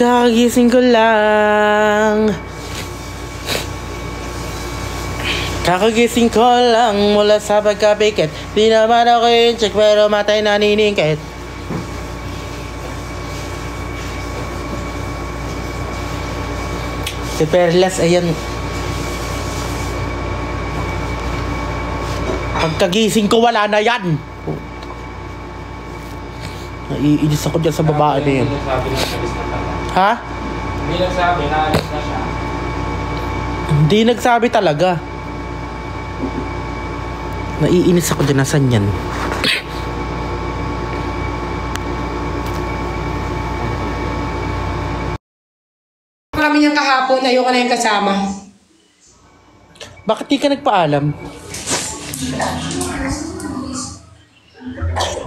Kakagising ko lang. Kakagising ko lang mula sa pagkapikit. Di naman ako yung check pero matay naniningkit. Si Perlas, ayan. Pagkagising ko, wala na yan. Naiinis ako dyan sa babae na yun. Ha? Hindi nagsabi, naalis na siya. Hindi nagsabi talaga. Naiinis ako dyan, nasan yan? Kami niyang kahapon, ayoko na yung kasama. Bakit di ka nagpaalam?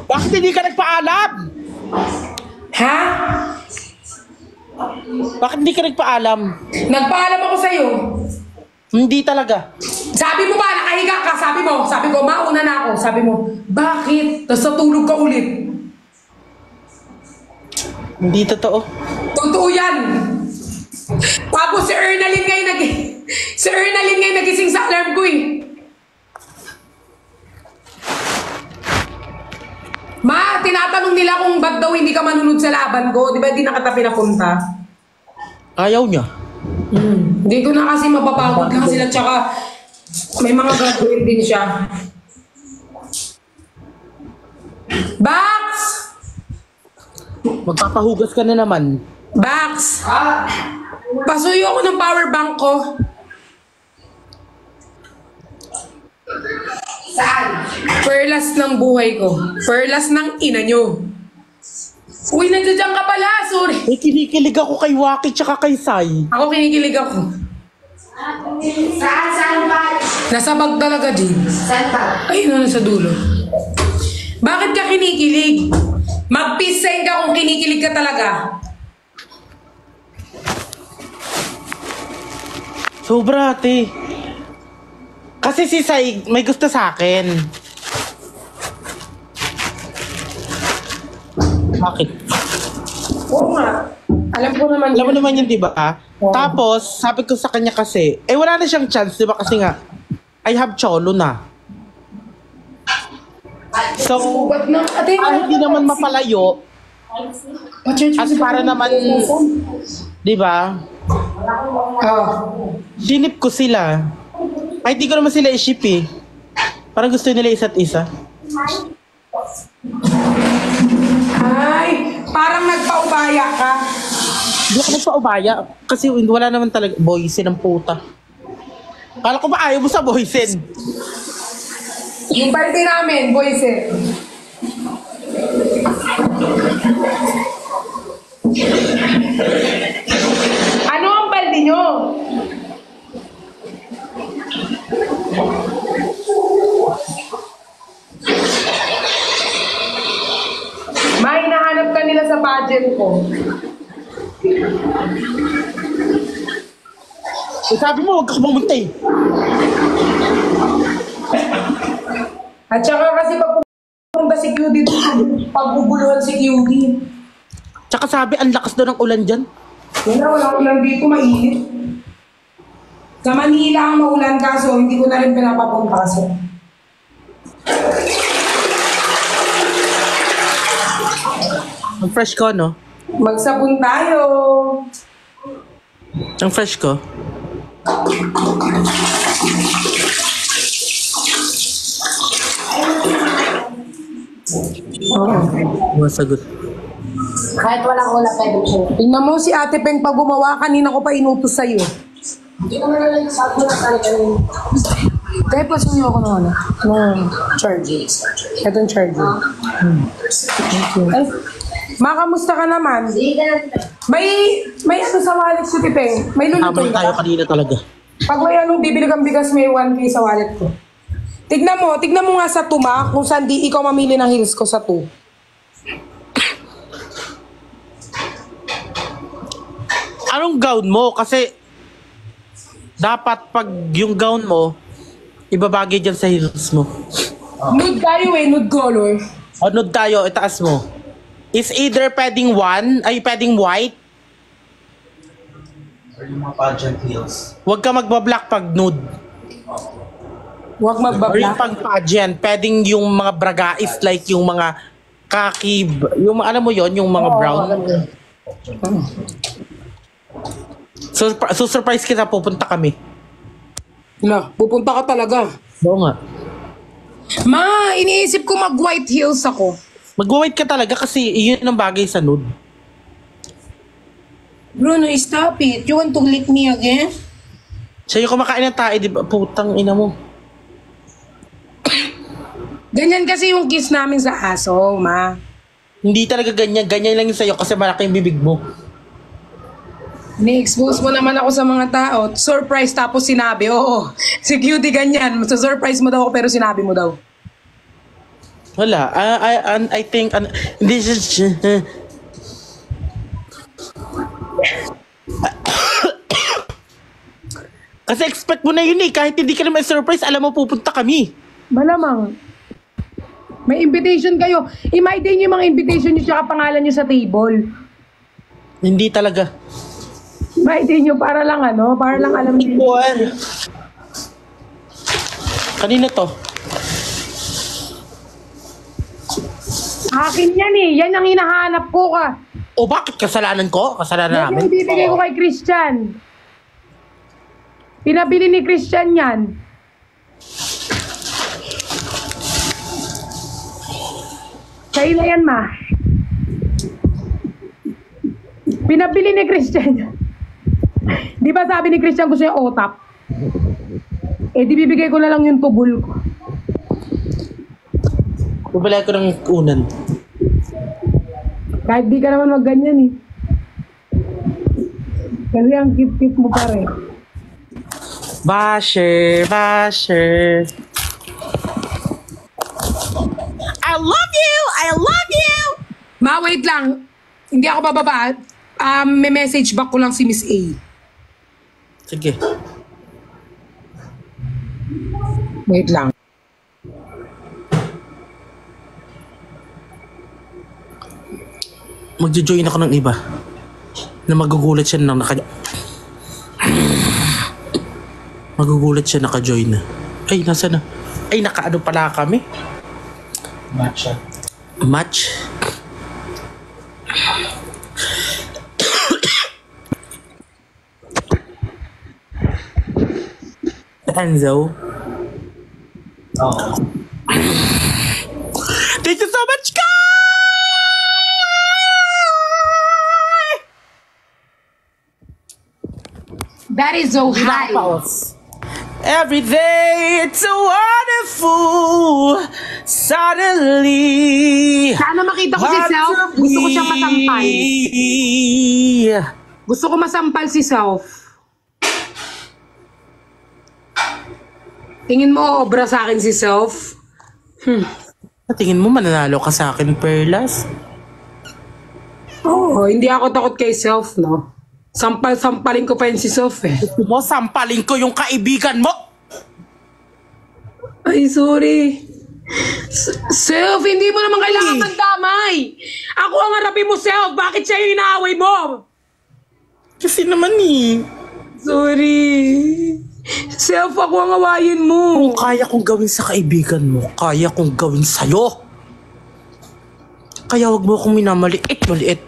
Bakit hindi ka nagpaalam? Ha? Bakit hindi ka nagpaalam? Nagpaalam ako sa'yo. Hindi talaga. Sabi mo ba, nakahiga ka? Sabi ko, mauna na ako. Sabi mo, bakit? Tapos natulog ka ulit. Hindi totoo. Totoo yan. Tapos si Ernaline ngayon nagising sa alarm ko eh. Ma, tinatanong nila kung ba't daw hindi ka manunod sa laban ko. Di ba di na kita pinapunta? Ayaw niya. Hindi ko na kasi mapapagod lang sila. Tsaka may mga gagawin din siya. Bax! Magpapahugas ka na naman. Bax! Pasuyo ako ng power bank ko. Saan? Perlas ng buhay ko. Perlas ng ina nyo. Uy, nandiyan ka pala. Sorry. Eh, kinikilig ako kay Waki tsaka kay Sai. Ako kinikilig ako. Saan ba? Nasa bag talaga, Jane. Saan ba? Ayun na, nasa dulo. Bakit ka kinikilig? Mag-peace sign ka kung kinikilig ka talaga. Sobra, ate. Kasi si Sai may gusto sa akin. Bakit? Oo nga. Alam ko naman. Alam mo naman yun, di ba? Tapos, sabi ko sa kanya kasi, wala na siyang chance, di ba? Kasi nga, I have cholo na. So, hindi naman mapalayo. At para naman, di ba? Sinip ko sila. Ay, di ko naman sila i-ship eh. Parang gusto nila isa't isa. Ay, parang nagpaubaya ka. Hindi ako nagpaubaya. Kasi wala naman talaga. Boysen ang puta. Kala ko ba ayaw mo sa boysen? Yung party namin, boys eh. Ano ang balde nyo? May nahanap ka nila sa pageant ko. Eh, sabi mo, huwag ka pumunta eh. At saka kasi pag pumunta si QD, pagbubuluhan si QD. Tsaka sabi, ang lakas daw ng ulan dyan. Wala ulan dito, mainit. Sa Manila ang maulan kaso, hindi ko na rin pinapapunta kaso. Ang fresh ko, no? Magsabon tayo. Ang fresh ko. Masagot. Kahit walang ulam, pwede mo siya. Tingnan mo si Ate Peng pag gumawa, kanina ko pa inutos sa'yo. Hindi ko na lang sa ulam talaga. Kaya pasuyo ako naman ng charger. Itong charger. Ay, makamusta ka naman? Hindi ka May ano sa wallet ko, Tipeng. May lulutoy Tama tayo ka. kanina talaga. Pag may anong bibili kang bigas, may 1K sa wallet ko. Tignan mo nga sa tuma kung saan di ikaw mamili ng heels ko sa 2. Anong gown mo? Kasi dapat pag yung gown mo, ibabagay dyan sa heels mo. Nude tayo nude color. O nude tayo, itaas mo. Is either pwedeng pwedeng white Or yung mga pageant heels. Huwag ka magbablock pag nude. Huwag Or yung magbabla. pag pageant, pwedeng yung mga bragais like yung mga kaki, yung alam mo yon yung mga brown. So, surprise kita, pupunta kami. Na, pupunta ka talaga. Oo nga. Ma, iniisip ko mag-white heels ako. Mag-white ka talaga kasi yun ang bagay sa nude. Bruno, stop it. You want to lick me again? Siya yung kumakain ng tae, di ba? Putang ina mo. Ganyan kasi yung kiss namin sa aso, ma. Hindi talaga ganyan. Ganyan lang yung sa'yo kasi malaki yung bibig mo. Ni-expose mo naman ako sa mga tao. Surprise tapos sinabi, oo. Si cutie ganyan. Surprise mo daw ako pero sinabi mo daw. Wala. I think, this is... Kasi expect mo na yun eh. Kahit hindi ka naman surprise, alam mo pupunta kami. Malamang. May invitation kayo. I-my-day niyo yung mga invitation niyo tsaka pangalan niyo sa table. Hindi talaga. I-my-day niyo para lang ano, para lang alam niyo. Buwan. Kanina to. Akin yan eh. Yan ang hinahanap ko ka. O bakit kasalanan ko? Kasalanan Yan namin? yung ibibigay ko kay Christian. Pinabili ni Christian yan. Sa'yo na yan, ma. Pinabili ni Christian yan. Di ba sabi ni Christian gusto yung otap? Eh, di bibigay ko na lang yung tubol ko. Bubalay ko ng unan. Kahit di ka naman magganyan eh. Kasi ang cute-cute mo pa rin. Basher, basher. I love you! I love you! Ma, wait lang. Hindi ako bababa. May message back ko lang si Miss A. Sige. Wait lang. Magjo-join ako ng iba. Na magugulat siya nang magugulat siya naka-join na. Ay, nasa na? Ay, naka-ano pala kami? Matcha. Match? Enzo? Oo. Thank you so much, guys! That is so high. Every day, it's so wonderful. Suddenly, Sana makita ko si Self. Gusto ko siyang masampal. Gusto ko masampal si Self. Tingin mo, obra sa akin si Self? Tingin mo mananalo ka sa akin, Perlas? Oo, hindi ako takot kay Self, no? Sampal-sampalin ko pa yun si Self, eh. Mo, sampalin ko yung kaibigan mo! Ay, sorry. Self, hindi mo naman kailangan magdamay. Ako ang harapin mo, Self. Bakit siya yung inaaway mo? Kasi naman eh. Sorry. Self, ako ang awayin mo. Kung kaya kong gawin sa kaibigan mo, kaya kong gawin sa'yo. Kaya wag mo akong minamaliit-maliit.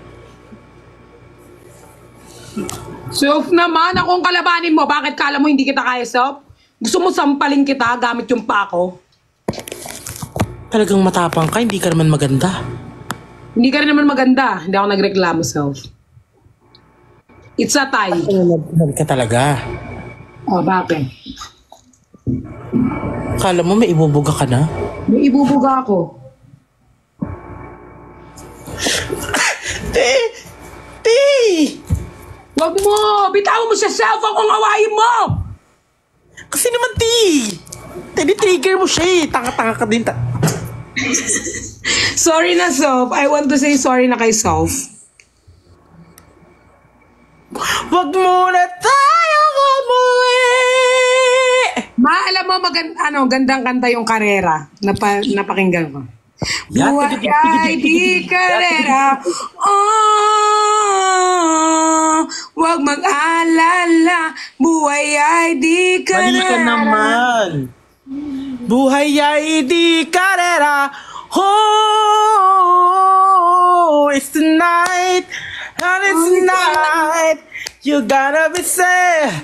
Self naman, akong kalabanin mo. Bakit kala mo hindi kita kaya, Self? Gusto mo sampalin kita gamit yung pako? Talagang matapang ka, hindi ka naman maganda. Hindi ka rin naman maganda. Hindi ako nagreklamo, Self. It's a tie. Nagdahal ka talaga. Oh, bakit? Kala mo may ibubuga ka na? May ibubuga ako. Te! Wag mo! Bitawan mo siya, Self! Ako ang awayin mo! Kasi naman, Tini-trigger mo siya eh. Tanga-tanga ka din. Sorry na, Self. I want to say sorry na kay Self. Wag mo na tayo umuwi! Ma, alam mo, gandang kanta yung Karera. Napakinggan ko. Yan, Buhay ay di karera. Oh, Huwag mag-alala, buhay ay di ka Mali ka na. naman. Buhay ay di karera. Oh, it's tonight. And it's tonight. You gotta be safe.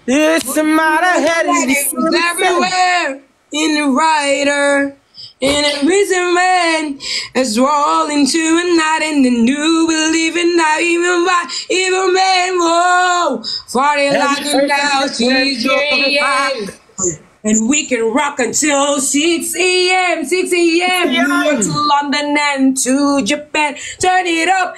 It's a matter head. It's everywhere in the writer. In a reason man is rolling to a night in the new believing not even by even man. Whoa, party like a now, she's yeah. And we can rock until 6 a.m. 6 a.m. New York to London and to Japan. Turn it up,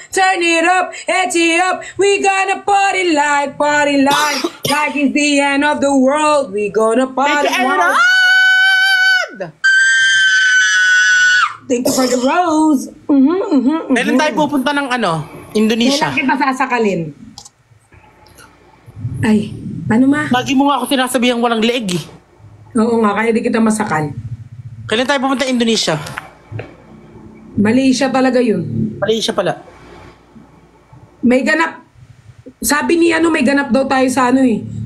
edge it up. We gonna party like it's the end of the world. We gonna party like. Thank you for the rose. Kailan tayo pupunta ng Indonesia? Kailan kita sasakalin? Ay, ano ma? Lagi mo nga ako sinasabihang walang leeg eh. Oo nga, kaya di kita masakal. Kailan tayo pupunta Indonesia? Malaysia talaga yun. Malaysia pala. May ganap. Sabi ni may ganap daw tayo sa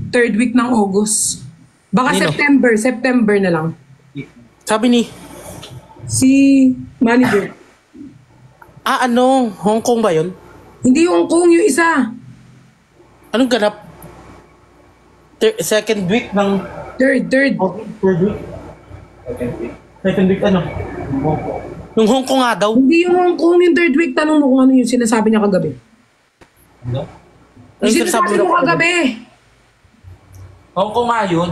third week ng August. Baka Nino? September na lang. Sabi ni, Si manager. Hong Kong ba yun? Hindi Hong Kong yung isa. Anong ganap? Second week ng... Third. Third week? Second week Yung Hong Kong nga daw. Hindi yung Hong Kong yung third week. Tanong mo kung ano yung sinasabi niya kagabi. Ano? Yung sinasabi mo kagabi. Hong Kong nga yun.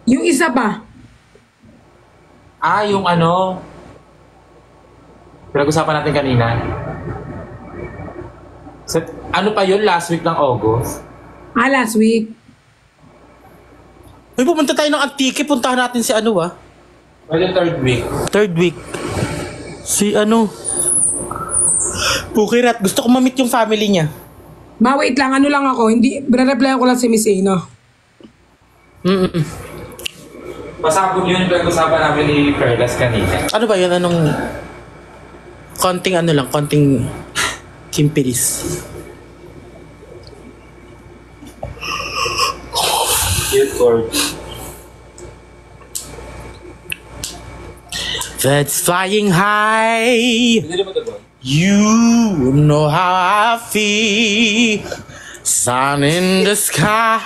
Yung isa pa. Yung pinag-usapan natin kanina. Ano pa yun? Last week ng August? Last week. Uy, pumunta tayo ng Antique. Puntahan natin si Well, yung third week. Third week. Si Pukirat. Gusto ko ma-meet yung family niya. Wait lang. Ano lang ako. Hindi, re-reply ko lang si Miss A, no? Pasabog yun yung pinag-usapan namin ni Perlas kanina. Ano ba yun? Konting kimpilis. That's flying high. You know how I feel. Sun in the sky.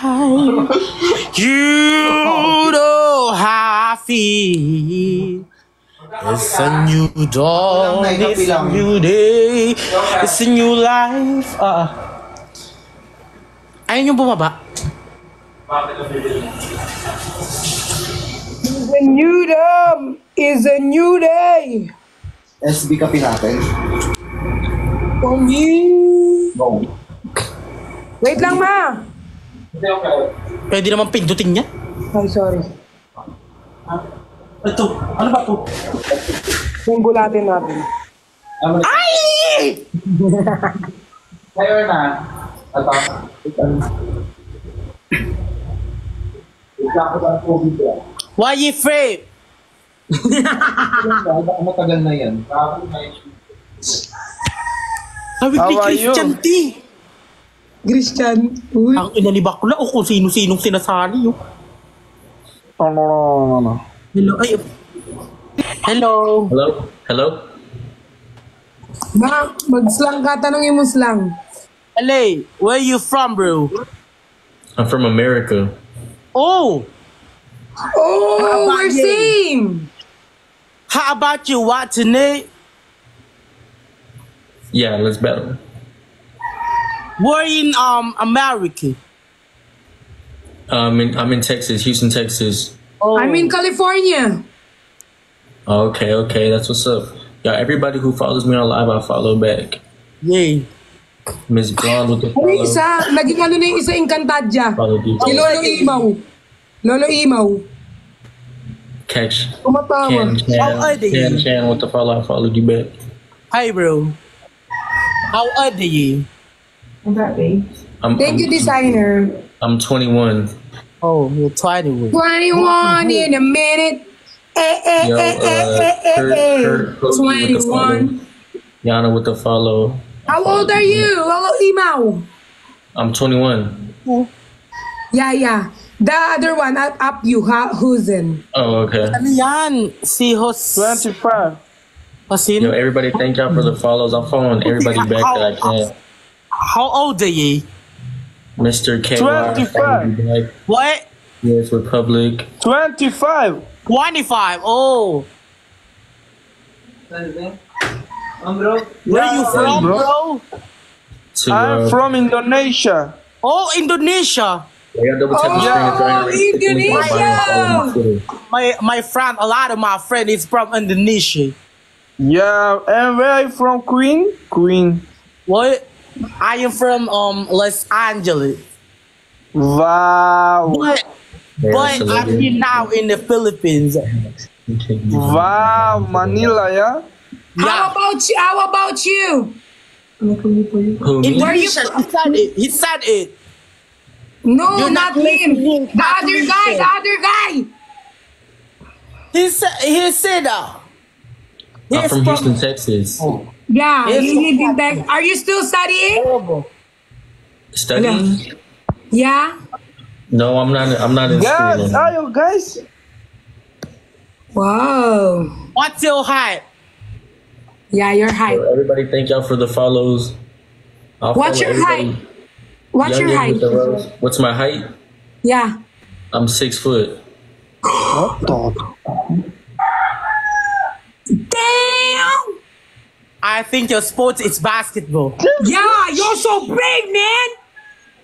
You know how I feel. It's a new dawn, it's a new day, it's a new life. Ayun yung bumaba. The new dawn is a new day. SB kapi natin. For me. Go. Wait lang, ma. Pwede naman pindutin niya. Ay, sorry. Ito, ano ba ito? Bulatin natin. Ay! Ngayon na. Why you afraid? Matagal na yan. Sabi How ni are Christian you? T. Christian. Uy. Ang inalibak ko na o kung sino-sinong sinasali yun. No. Hello, ay. Hello. Hello? Ma, mag-slang ka. Tanongin mo slang. LA, where you from, bro? I'm from America. Oh, Oh, we're you? same. how about you? What's your name? Yeah, let's battle. Where in America? I'm in Texas, Houston, Texas. Oh, I'm in California. Okay, that's what's up. Yeah, everybody who follows me on live, I follow back. yay. Miss Blonde with the Ano yung follow. isa? Naging ano na yung isa Encantadja. Follow Si details. Lolo Imaw. Lolo Imaw. Catch Tumatawa. How are they? Chan with the follow. I followed you back. Hi, bro. How old are you? Thank you, designer. I'm 21. Oh, you're 21. 21 in a minute. Yo, Kurt with the follow. 21. Yana with the follow. How old are you? Lolo Imaw. I'm 21. Yeah. The other one, up you, Husin. Oh, okay. Ano yan? Si 25. Hosin? Yo, everybody, thank y'all for the follows. I'm following everybody back that I can. How old are you? Mr. KY. 25. What? Yes, Republic. 25. 25. Oh. Where you from, bro? I'm from Indonesia. Oh, Indonesia. I got double tap the screen and try and Indonesia. My friend, a lot of my friend is from Indonesia. Yeah, and where are you from, Queen? Queen. What? I am from Los Angeles. Wow. But I'm here now in the Philippines. Wow, Manila, yeah? How about you? Who, me? Indonesia. He said it. No, You're not not him. listening. The other guy. He said I'm from Houston, Texas. Yeah, Yes. you live in Texas. Are you still studying? Studying? Yeah. No, I'm not. I'm not in Guys, school. are you guys? Wow. What's your height? Yeah, your height. Everybody, thank y'all for the follows. I'll What's follow your everybody. height? What's your Youngin height? with the rose. What's my height? Yeah. I'm 6 foot. What the? Damn. I think your sport is basketball. Yeah, you're so big, man.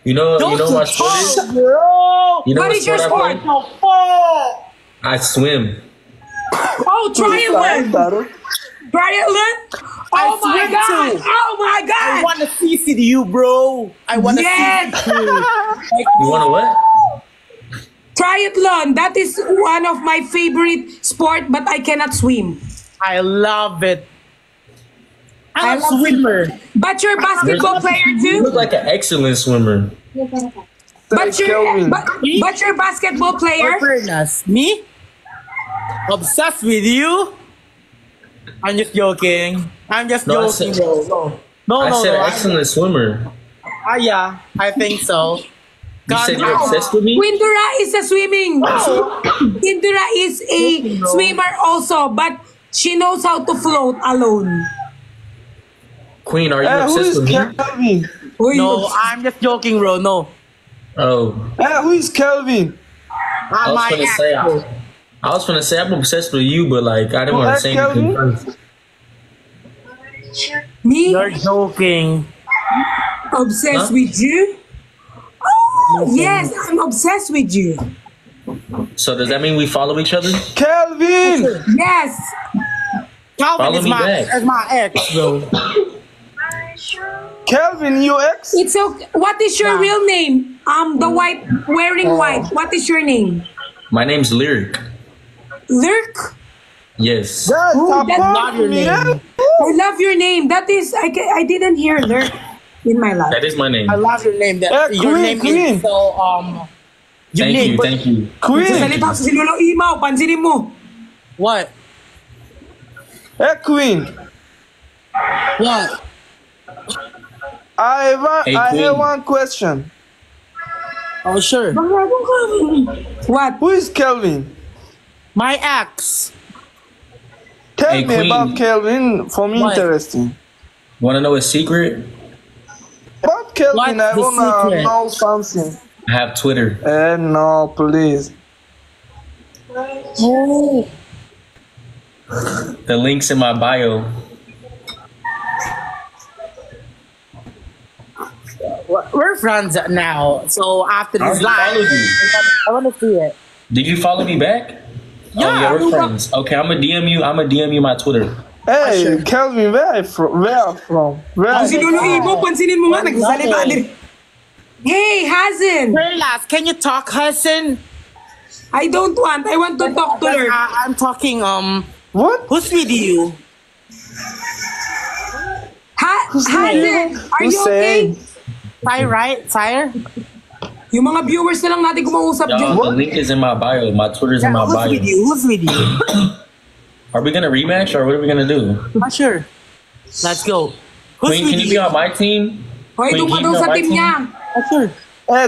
You know my sport is? Bro. You know What is your I sport? play? I swim. Oh, triathlon. Triathlon? Oh my swim god. too. Oh my I god. want to see you, bro. I want to Yes. see you. You want to what? Triathlon. That is one of my favorite sport, but I cannot swim. I love it. I I'm a love swimmer. But you're a basketball player You too. look like an excellent swimmer. But you're Kelvin. but you're a basketball player. Fairness. Me? Obsessed with you? I'm just joking. I'm just No, I joking, said- bro. No, I no, said no. excellent swimmer. Yeah, I think so. You said you're no. obsessed with me? Windura is a swimming. Windura is a swimmer also, but she knows how to float alone. Queen, are you Hey, who obsessed is with me? Kelvin? No, I'm just joking, bro. No. Oh. Hey, who is Kelvin? I was gonna say I'm obsessed with you, but like I didn't want to say anything first. Me? You're joking. Obsessed Huh? with you? Oh, yes, I'm obsessed with you. So does that mean we follow each other? Kelvin! Yes. Calvin Follow is me my, back. is my ex, bro. Kelvin, you ex? It's okay. What is your real name? The white, wearing white. What is your name? My name's Lyric. Lurk? Yes. That's Oh, that's not your me. name. I love your name. That is, I didn't hear Lurk in my life. That is my name. I love your name. That your Queen, name Queen. is so Thank unique. you, but- thank you. Queen! Salita si Lolo Imaw, pansinin mo. What? Hey, Queen! What? I Hey, have Queen. one question. Oh, sure. What? Who is Kelvin? My ex. Tell Hey, me Queen. about Kelvin. For me, What? interesting. Want to know a secret? About Kelvin, What's I the wanna secret? know something. I have Twitter. No, please. Oh. The link's in my bio. We're friends now. So after I this already live, followed you. I want to see it. Did you follow me back? Yeah. Oh, yeah, we're friends. Okay, I'm gonna DM you. I'm gonna DM you my Twitter. Hey, sure. Kelvin, where are you from? Where? Si Lolo Imaw, pansinin mo nga, nagsasalita din. Hey, Hazen. Perlas, can you talk, Hassan? I don't want. I want to talk to her. I'm talking. What? Who's with you? Hazen, are Who's you okay? saying? Sire, right? Sire? Yung mga viewers na lang natin kumausap Y'all, dyan. the link is in my bio. My Twitter's in my Who's bio. with you? Who's with you? Are we gonna rematch or what are we gonna do? Not sure. Let's go. Who's Queen, with can you be on my team? Hoy, Wait, doon ka you daw know sa my team team? niya. Sure.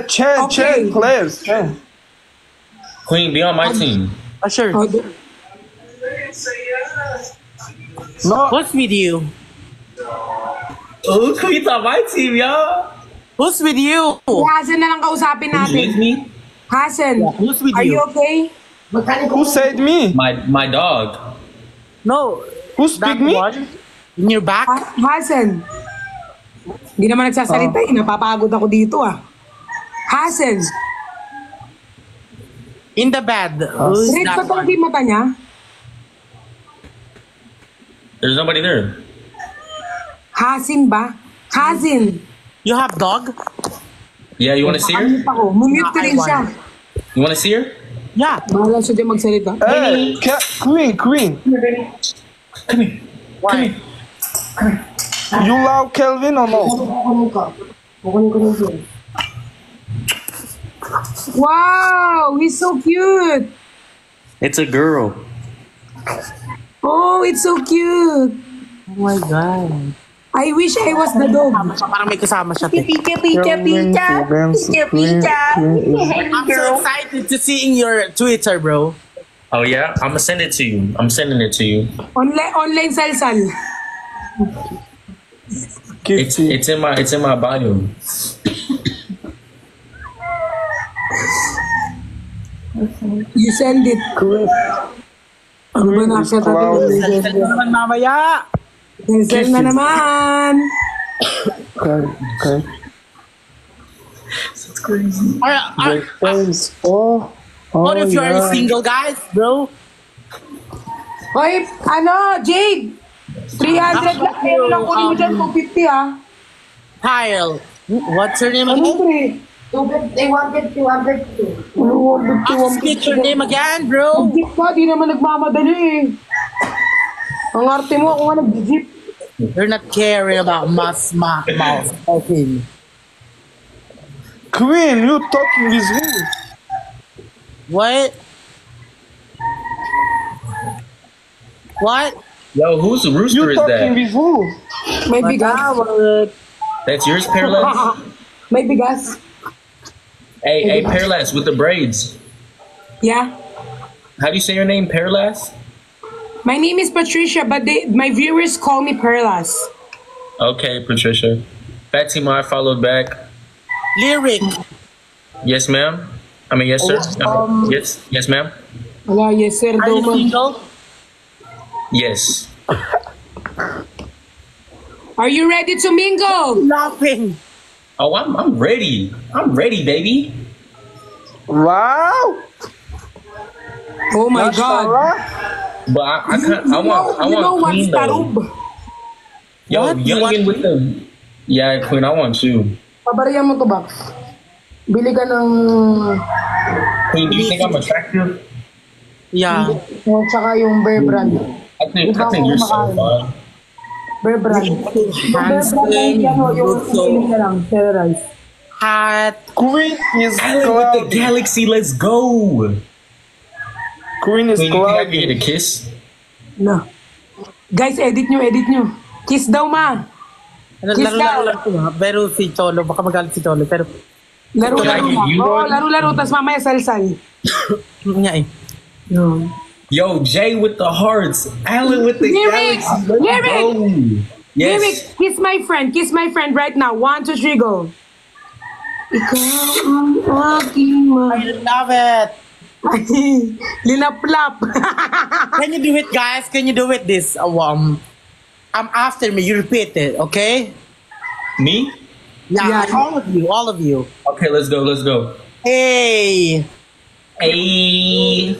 Chen, Okay. please. Chen. Queen, be on my team. Sure. Oh, No, Who's with you? Oh, Queen's on my team, yo. Who's with you? Hasan na lang kausapin You with natin. me? Hasan, Who's with are you you? okay? who said me? My dog. No. Who That speak me? one? In your back? Hasan. Hindi naman nagsasalita eh. Napapagod ako dito ah. Hasan. In the bed. Who's Red that pa one? yung mata niya. There's nobody there. Hasin ba? Hasin. You have dog? Yeah, you want to see her? Mute ako. Mumute ko rin siya. You want to see her? Yeah. Bahala siya dyan magsalita. Hey, Queen. Come here. Why? You love Kelvin or no? Kukunin ko. Kukunin ko rin siya. Wow! He's so cute! It's a girl. Oh, it's so cute! Oh my God. I wish I was the dog. Parang may kasama siya. te. Kelvin, I'm so excited to seeing your Twitter, bro. Oh yeah, I'm gonna send it to you. I'm sending it to you. Online salsal. It's in my bio. You send it. Ano ba nasa Cloud. tabi? Naman mamaya. Send na naman. Okay. Are, Thanks. Oh, what if you're yeah. single, guys, bro? Hoy, ano, Jade? 300 lang. Pero lang kunin mo dyan, 250 ah. Kyle. What's your name Ano again? 3? They wanted 202. Ano, Speak your name again, bro. Jeep ka, di naman nagmamadali eh. Ang arte mo, ako nga nag-jeep. You're not caring about mouth. Okay. Queen, you talking with who? What? What? Yo, whose rooster You is talking that? with who? May bigas. That's yours, Parallax? May bigas. Hey, Parallax with the braids. Yeah. How do you say your name, Parallax? My name is Patricia, but my viewers call me Perlas. Okay, Patricia. Fatima, I followed back. Lyric. Yes, ma'am. I mean, yes, sir. Yes, ma'am. Wala, yes sir. Are daw you ko. single? Yes. Are you ready to mingle? Laughing. Oh, I'm ready. I'm ready, baby. Wow. Oh my God. But I can't. I want Queen though. Yo, What? You youngin with the. Yeah, Queen. I want you. Pabarihan mo to ba? Bili ka ng... Queen, do you think I'm attractive? Yeah. Oh, tsaka yung Bear Brand. I think you're so fun. Bear Brand. Handsome. Yung So lang, terrorize. hot. Queen is Island with the cloudy. galaxy. Let's go. Queen is Queen, you think I can cloudy. get a kiss? No. Guys, edit nyo. Kiss daw, ma. Kiss Laro-laro daw. lang ito, ha? Pero si Cholo, baka magalit si Cholo. Pero, Laro-laro Can I lang. give you Oo, one? laro-laro. Tapos mamaya salsal. yun nga eh. No. Yo, Jay with the hearts. Alan with the Lyric! galaxy. Let's Lyric! go. Yes. Lyric, kiss my friend. Kiss my friend right now. 1, 2, 3, go. Ikaw ang aking I love it. Linaplap. Can you do it, guys? Can you do it this? After me. You repeat it, okay? Me? Yeah, Yeah. all of you. Okay, let's go. Let's go. Hey! Hey.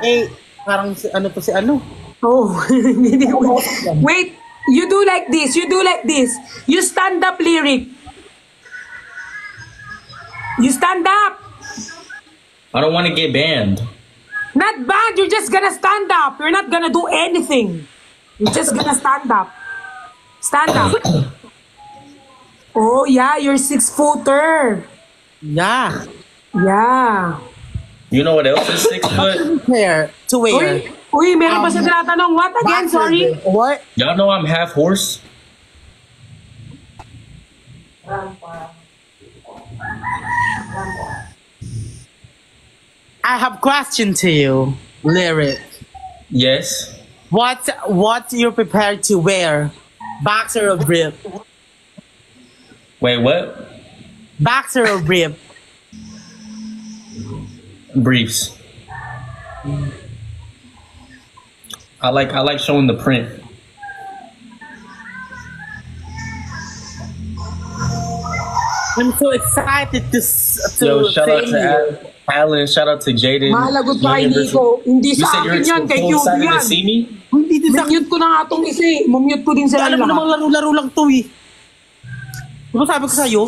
Hey! Parang si ano to si ano? Oh. Wait, you do like this. You stand up, Lyric. You stand up. I don't want to get banned. Not bad. You're just gonna stand up. You're not gonna do anything. You're just gonna stand up. Stand up. Oh yeah, you're 6-footer. Yeah. Yeah. You know what else is 6 foot? Hair. To wear. Uy, meron pa siya tinatanong. What again? Sorry. What? Y'all know I'm half horse. I have question to you, Lyric. Yes. What you're prepared to wear? Boxer or brief? Wait, what? Boxer or brief? Briefs. I like showing the print. I'm so excited to Yo, shout out see to you. Alan. Shout out to Jaden. Mahalagot pa kay Nico. Hindi You sa said akin you're yan, kay so Cute excited yan. to see me? Hindi din sa Mute ko na nga itong isa eh. Mumute ko din sila alam mo namang lahat. laro-laro lang to eh. Diba sabi ko sa'yo?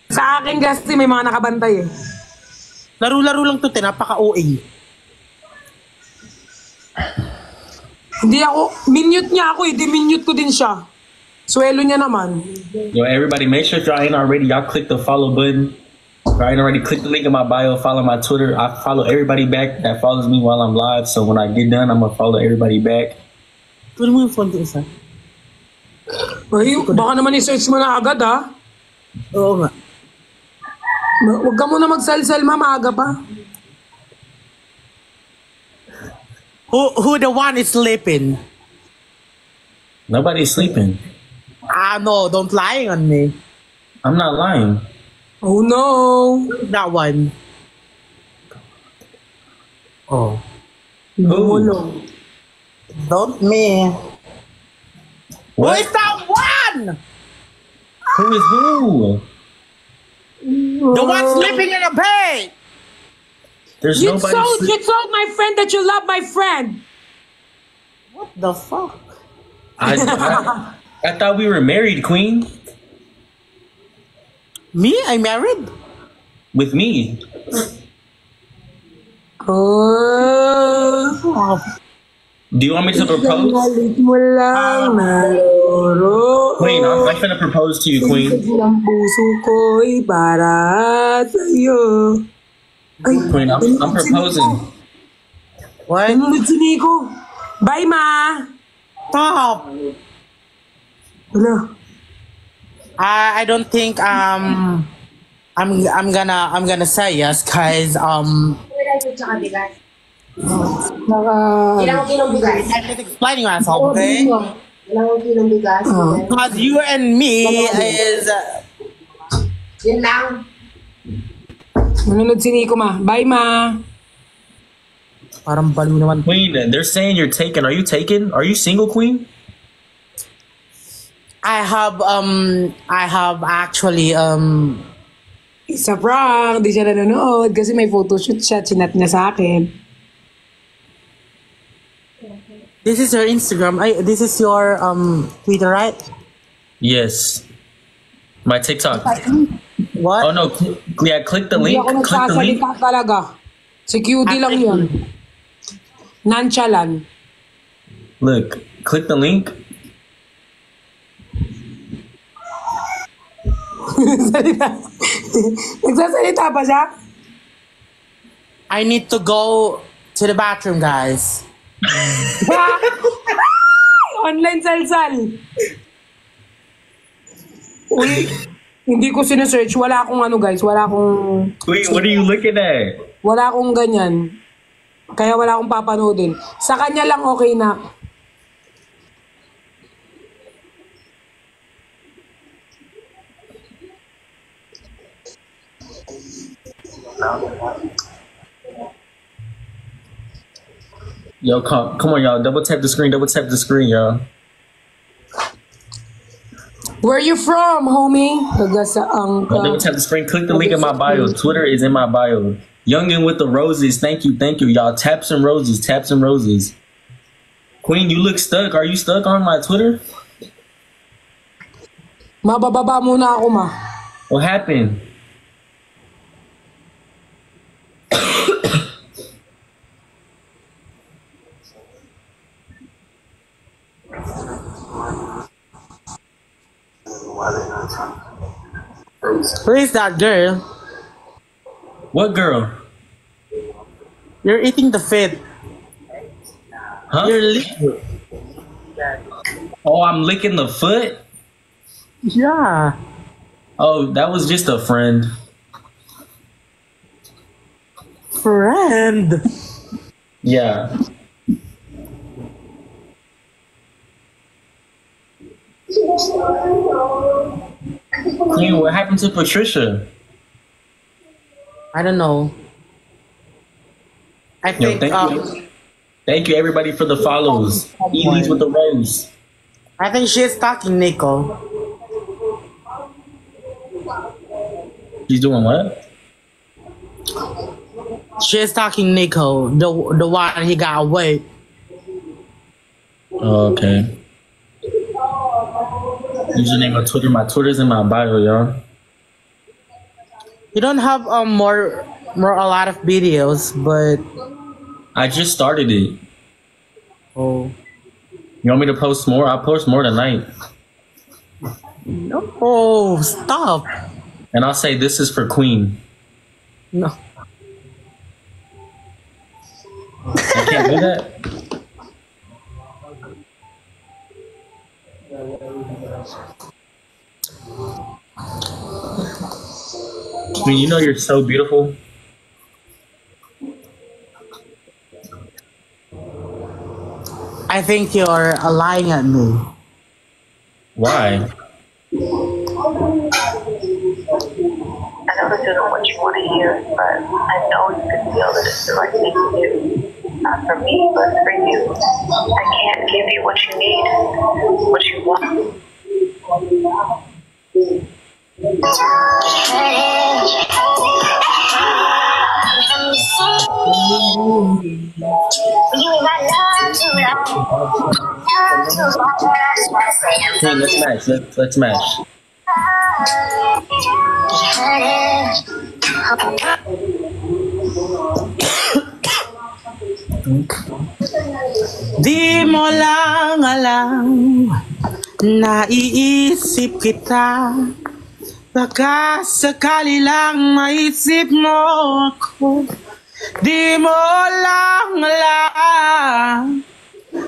Sa akin kasi may mga nakabantay eh. Laro-laro lang to, napaka-OA. Hindi ako, minute niya ako eh. Di-minute ko din siya. Swelo niya naman. Yo, everybody, make sure if y'all ain't already, y'all click the follow button. If y'all ain't already, click the link in my bio. Follow my Twitter. I follow everybody back that follows me while I'm live. So when I get done, I'm gonna follow everybody back. Tuloy mo yung phone ko isa. Ay, baka naman i-search mo na agad ha. Oo nga. Huwag ka muna mag-sell-sell ma, maaga pa. Who the one is sleeping? Nobody's sleeping. Ah no, don't lying on me. I'm not lying. Oh no. That one. Oh. Wala. Don't me. Who What? is that one? Who is who? The one sleeping in the bed. There's You nobody. told my friend that you love my friend. What the fuck? I thought we were married, Queen. Me? I married? With me. Oh. Do you want me to propose? Galit mo lang naloro. Queen, I'm finna propose to you, Queen. Ang puso ko'y para sa'yo. Ay, Queen, I'm proposing. What? nanonood si Nico. Bye, ma. Stop. Wala. I don't think I'm gonna say yes, cause Wala ito tsaka bigas. Naka... Ilang kilong bigas? I'm just explaining myself, okay? Ilang kilong bigas? Cause you and me is Yun lang. Nanonood si Nico, ma. Bye, ma. parang baliw naman. Queen, they're saying you're taken. Are you taken? Are you single, Queen? I have actually Isa prank. Di siya nanonood kasi may photoshoot siya. Chinat niya sa akin. this is your Instagram. This is your Twitter, right? Yes. My TikTok. What? Oh no, yeah, click the Hindi link. ako Click the link. nagsasalita talaga. Si QD lang yun. Nonchalant. Look, click the link. Nagsasalita pa siya? I need to go to the bathroom, guys. Online salsal. Uy, hindi ko sinesearch. Wala akong ano guys. Wala akong... Queen, what are you looking at? Wala akong ganyan. Kaya wala akong papanoodin. Sa kanya lang okay na. Yo, come on, y'all. Double tap the screen. Double tap the screen, y'all. Where you from, homie? Taga saang ka? Double tap the screen. Click the link in my bio. Twitter is in my bio. Youngin with the roses. Thank you, y'all. Tap some roses. Tap some roses. Queen, you look stuck. Are you stuck on my Twitter? Mabababa muna ako, ma. What happened? Where is that girl? What girl? You're eating the feet. Huh? You're licking. Oh, I'm licking the foot? Yeah. Oh, that was just a friend. Friend. Yeah. Queen, what happened to Patricia? I don't know. I Yo, think thank you everybody for the follows. Elise with the rose. I think she's talking Nico. She's doing what? She's talking Nico, the one he got away. Oh, okay. Username on Twitter. My Twitter's in my bio, y'all. You don't have a lot of videos, but I just started it. oh You want me to post more? I'll post more tonight. no, oh stop. And I'll say this is for Queen. No. I can't do that. Queen, you know you're so beautiful. I think you're lying at me. Why? I know this isn't what you want to hear, but I know you can feel that it's the right thing to do. Not for me, but for you. I can't give you what you need, what you want. Queen, let's match. Let's match. Di mo lang alam, naiisip kita. Baka sakali lang maisip mo ako. Di mo lang alam,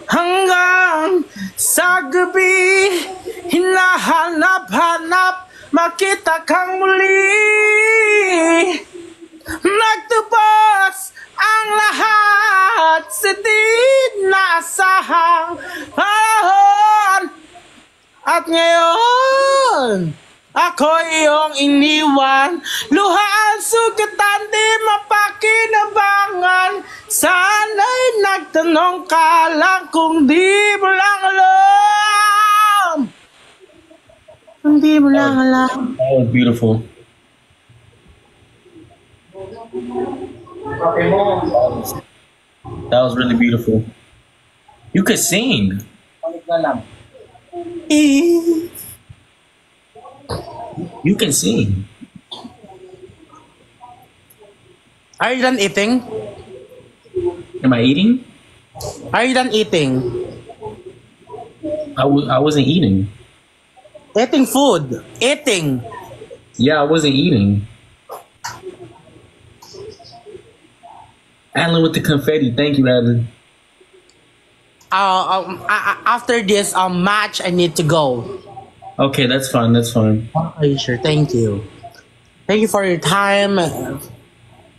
hanggang sa gabi hinahanap-hanap makita kang muli. Nagtubos ang lahat sa di naasahang panahon. At ngayon, ako iyong iniwan. Luha ang sugatan, di mapakinabangan. Sana'y nagtanong ka lang kung di mo lang alam. Kung di mo lang alam. That was beautiful. That was really beautiful. You could sing. You can sing. Are you done eating? Am I eating? Are you done eating? I wasn't eating. Eating food. Eating. Yeah, I wasn't eating. Alan with the confetti. Thank you, Alan. After this match, I need to go. Okay, that's fine. That's fine. Okay, sure. Thank you. Thank you for your time.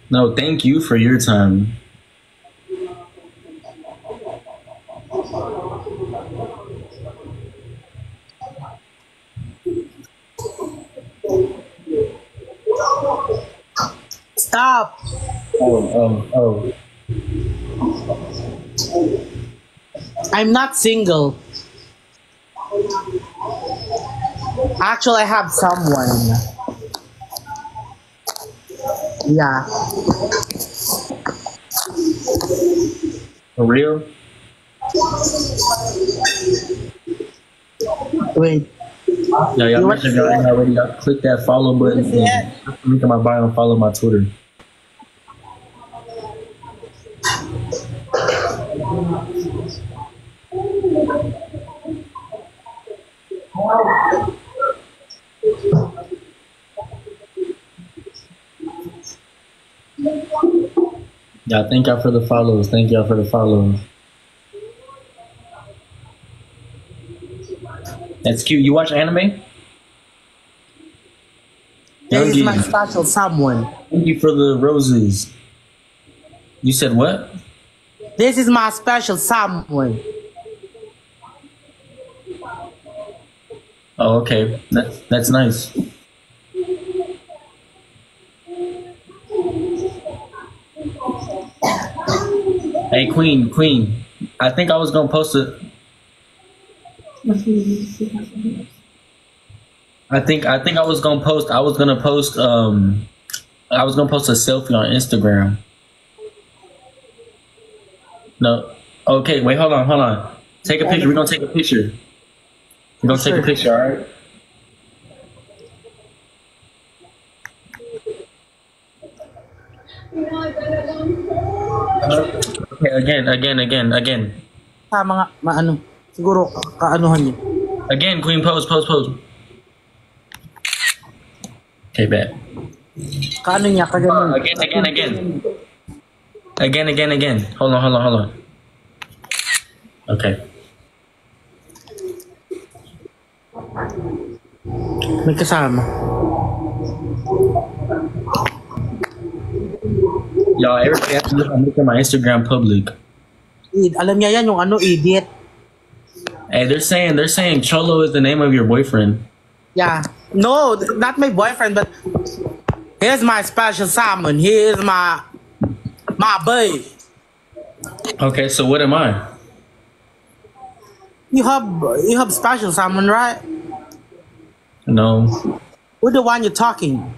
No, thank you for your time. Stop. Oh. I'm not single. Actually, I have someone. Yeah. For real? Wait. Yeah, y'all mentioned y'all ain't already. Y'all click that follow button and link in my bio and follow my Twitter. Yeah, thank y'all for the follows. Thank y'all for the follows. That's cute. You watch anime? This is my Youngie, special someone. thank you for the roses. You said what? This is my special someone. Oh, okay. That's nice. Hey, Queen. I think I was gonna post a. I think I was gonna post. I was gonna post a selfie on Instagram. No. Okay. Wait. Hold on. Take a picture. We're gonna take a picture. We're gonna take a picture. All right. Okay. Again. Tama nga, maano. Siguro, kaanuhan niyo. Again, Queen, pose. Okay, bet. Kaano niya, kaganon. Again. Hold on. Okay. May kasama. Y'all, everybody has to look at my Instagram public. Alam niya yan, yung ano, idiot. Hey, they're saying Cholo is the name of your boyfriend. Yeah. No, not my boyfriend, but here's my special someone. He is my boy. Okay, so what am I? You have special someone, right? No. Who's the one you're talking?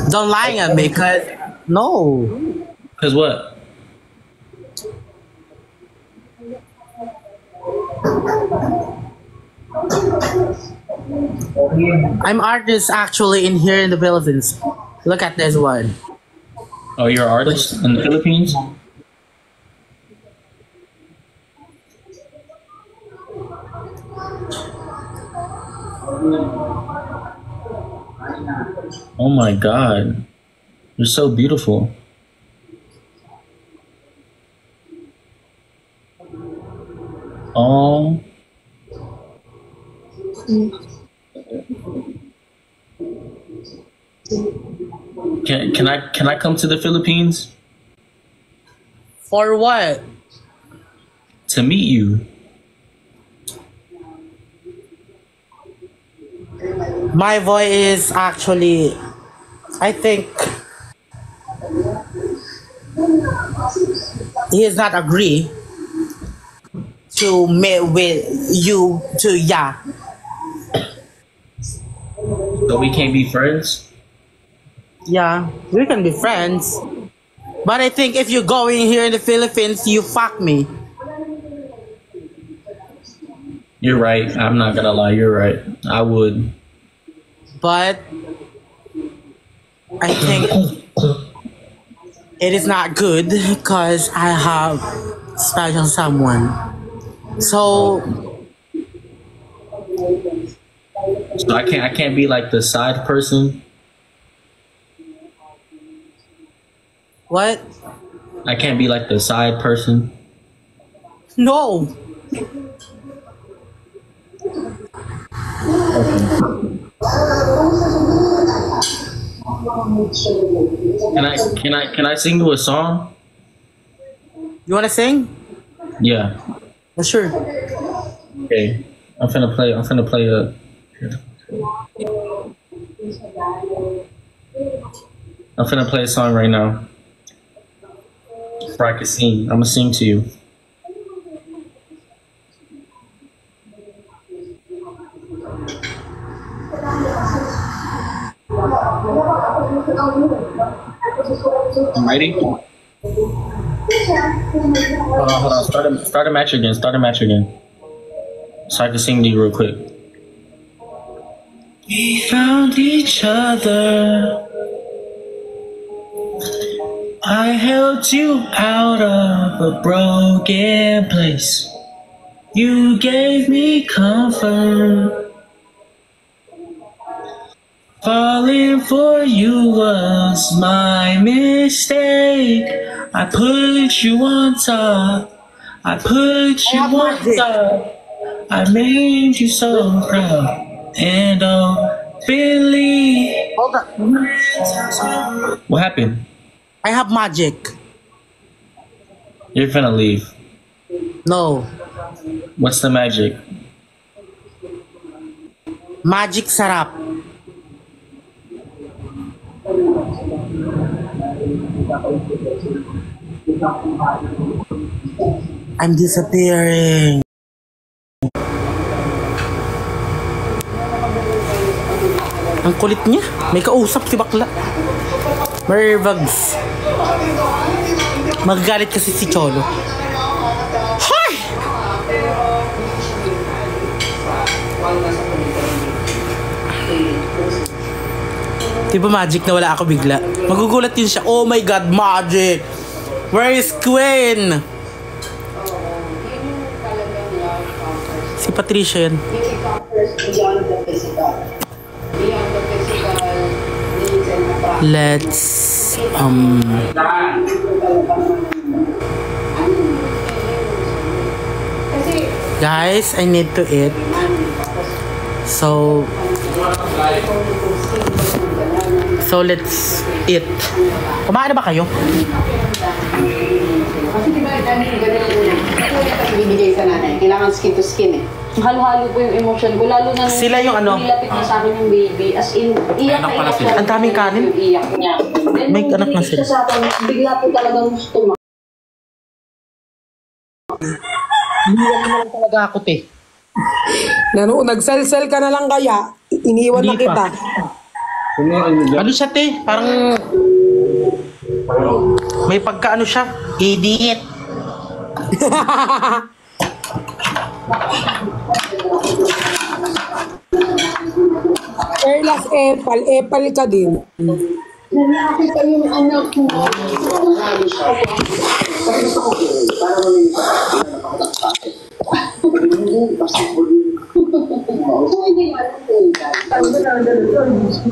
Don't lie at me, cause no. Cause what? I'm artist actually in here in the Philippines. Look at this one. Oh, you're an artist in the Philippines? Oh my God. You're so beautiful. Oh. Can I come to the Philippines For what? to meet you? My voice is actually, I think, he does not agree to meet with you to So we can't be friends? Yeah, we can be friends. But I think if you go in here in the Philippines, you fuck me. You're right. I'm not gonna lie. You're right. I would. But I think it is not good because I have special someone. So So I can't be like the side person. what? I can't be like the side person. No. Can I sing you a song? You wanna sing? Yeah. For sure. Okay. I'm finna play a. I'm finna play a song right now. Before I can sing, I'm gonna sing to you. I'm ready. Hold on. Start a match again. So I can sing to you real quick. We found each other. I held you out of a broken place. You gave me comfort. Falling for you was my mistake. I put you on top. I made you so proud. And Billy. Hold on. What happened? I have magic. You're finna leave. No. What's the magic? Magic sarap. I'm disappearing. Ang kulit niya. May kausap si bakla. Mervags. Magagalit kasi si Cholo. Hoy! Diba magic na wala ako bigla? Magugulat yun siya. Oh my God, magic! Where is Queen? Si Patricia yan. Let's guys, I need to eat. So let's eat. Kumain na ba kayo? Kasi diba, bibigay sa nanay. Kailangan skin to skin eh. Halo-halo po yung emotion ko. Lalo na Sila yung ano? nilapit na sa akin yung baby. As in, iyak na iyak siya. Ang daming kanin. Yung iyak niya. Then, May nung anak na binilig sila. siya sa akin, bigla po talagang gusto mo. Iniwan mo lang talaga ako, te. Nagsal-sal ka na lang kaya, iniwan na Hindi kita. Ano siya, te? Parang may pagkaano siya. Idiot. Perlas epal ka din. Nakakita yung anak mo.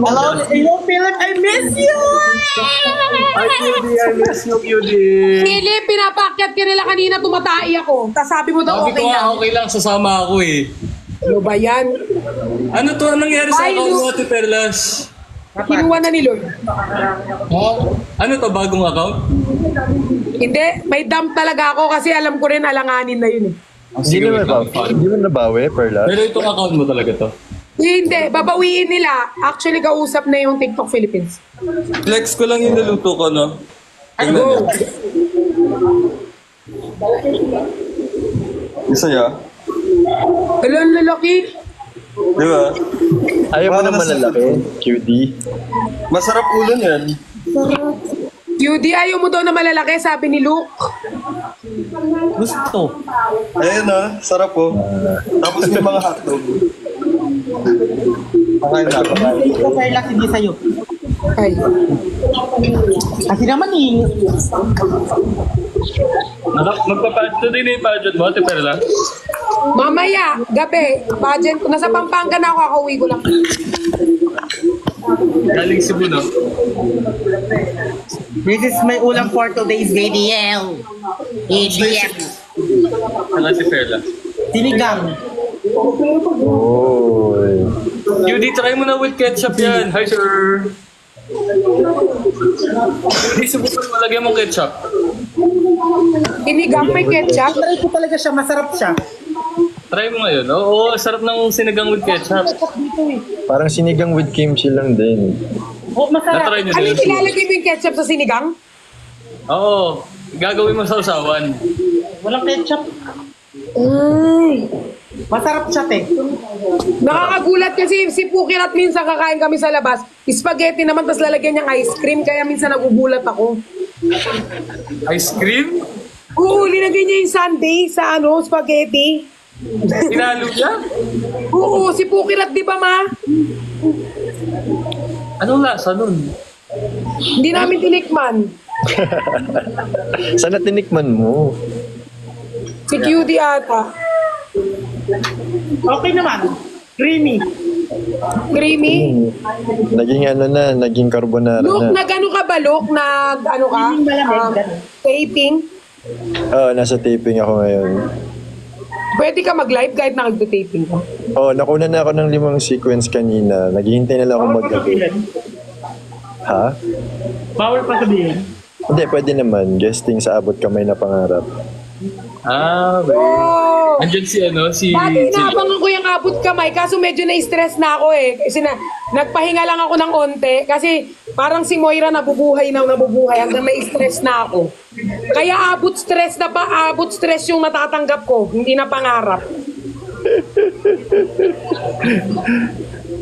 Hello, Philip, I miss you! Hi, QD, I miss you, QD. Philip, pinapakyat ka nila kanina, tumatai ako. Tapos sabi mo daw Sabi okay ko nga, lang. okay lang, sasama ako eh. Ano ba yan? Ano to? Anong nangyari sa Ay, account Lu- mo, Ate Perlas? Kinuha na ni Lord. Ano to, bagong account? Hindi, may dump talaga ako kasi alam ko rin alanganin na yun eh. Hindi mo nabawi, Perla? Pero itong account mo talaga to. Hindi, babawiin nila. Actually, kausap na yung TikTok Philippines. Flex ko lang yung naluto ko, no? Go. Gusto niya? Dalawang lalaki. Di ba? Ayaw mo naman lalaki, QD. Masarap ulo niyan. QD, ayaw mo daw na malalaki, sabi ni Luke. Gusto. Ayun na, sarap po. Tapos may mga hotdog. Pakain na, pakain. Ito, Perla, hindi sa'yo. Ay. Kasi naman eh. Magpa-pageant din yung pageant mo, Ate Perla? Mamaya, gabi, pageant ko. Nasa Pampanga na ako, kakauwi ko lang. Galing Cebu, no? This is my ulam for today's video. Idiot. Ano, Ate Perla? Sinigang. Oy. QD, try mo na with ketchup yan. Hi, sir. QD, subukan mo, lagyan mong ketchup. Inigang may ketchup. Try ko talaga siya, masarap siya. Try mo ngayon. Oo, sarap ng sinigang with ketchup. Parang sinigang with kimchi lang din. Oh, masarap. Na-try nyo Ano na yung nilalagay mo yung ketchup sa sinigang? Oo, gagawin mo sa usawan. Walang ketchup. Masarap siya, te. Nakakagulat kasi si Pukirat minsan kakain kami sa labas. Spaghetti naman, tapos lalagyan niyang ice cream. Kaya minsan nagugulat ako. Ice cream? Oo, linagay niya yung sundae sa spaghetti. Hinalo niya? Oo, si Pukirat, di ba ma? Anong lasa nun? Hindi namin tinikman. Sana tinikman mo. Si QD ata. Okay naman. Creamy. Creamy. Naging naging carbonara Look, na. nag-ano ka ba, Look? Nag-ano ka? Taping? Oo, nasa taping ako ngayon. Pwede ka mag-live kahit nakagtutaping ka. Oh, nakuna na ako ng 5 sequence kanina. Naghihintay na lang ako mag-gabi. Ha? Bawal pa sabihin. Hindi, pwede naman. Guesting sa Abot Kamay na Pangarap. Oh! Andiyan si Dati inaabangan ko yung Abot Kamay, kaso medyo na-stress na ako eh. Kasi nagpahinga lang ako ng onte, kasi parang si Moira nabubuhay hanggang na-stress na ako. Kaya abot stress yung natatanggap ko, hindi na pangarap.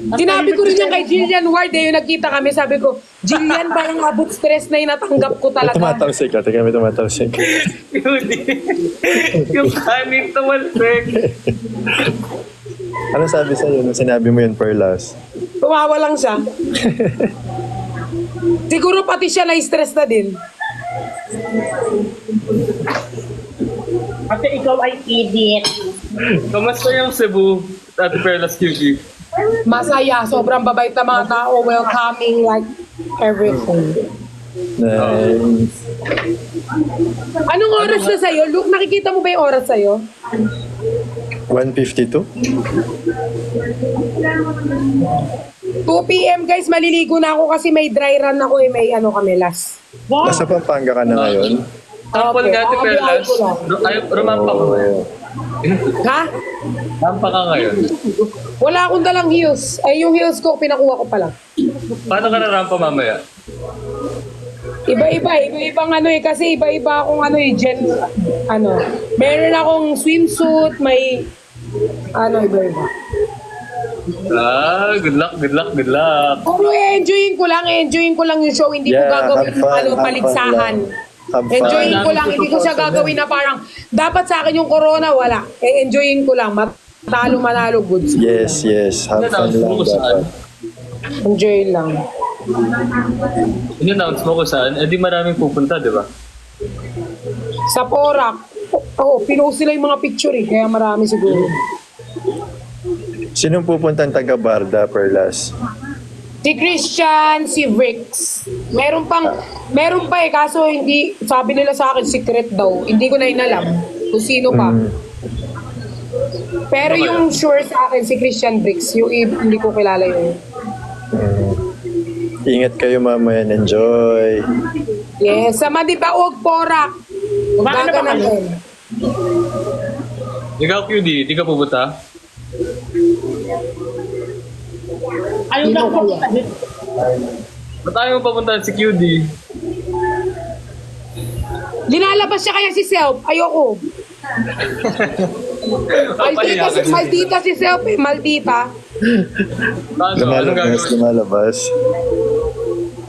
Sinabi ko rin yan kay Jillian Ward yung nagkita kami, sabi ko, Jillian, parang abot stress na yung natanggap ko talaga. Tumatalsik ka, tingnan mo tumatalsik. Yung kanin tumalsik. Anong sabi sa'yo nung sinabi mo yun, Perlas? Tumawa lang siya. Siguro pati siya na-stress na din. Kasi ikaw ay idiot. Kamusta yung Cebu, Ate Perlas QG? Masaya, sobrang babait na mga tao, welcoming, like everything. Nice. Anong oras na sa'yo? Luke, nakikita mo ba yung oras sa'yo? 1:52? 2 p.m. guys, maliligo na ako kasi may dry run ako may kami last. Nasa Pampanga ka na ngayon? Tapon nga, Ate Perlas. Rumampa ka ngayon. Ha? Rampa ka ngayon. Wala akong dalang heels. Ay, yung heels ko, pinakuha ko pala. Paano ka na-rampa mamaya? Iba-ibang kasi iba-iba akong meron akong swimsuit, may iba-iba. Good luck. Pero enjoyin ko lang yung show, hindi ko gagawin paligsahan. Enjoyin ko lang, hindi ko siya gagawin na parang dapat sa akin yung corona, wala. Enjoyin ko lang, matalo manalo goods. Yes. Have fun lang dapat. Enjoy lang. In-announce mo kung saan? Di maraming pupunta, di ba? Sa Porac. Pinost sila yung mga picture kaya marami siguro. Sinong pupuntan taga Barda, Perlas? Si Christian, si Bricks. Meron pa kaso hindi, sabi nila sa akin, secret daw. Hindi ko na inalam kung sino pa. Pero yung sure sa akin, si Christian Bricks. Yung hindi ko kilala yun. Ingat kayo mamaya, enjoy. Yes, sa Madibaog, Porac. Gaganahin. Ikaw, QD, di ka pupunta? Ayaw na ako. Ba't ayaw mo papuntahan si QD? Linalabas siya kaya si Self. Ayoko. Maldita si Self maldita. Lumalabas.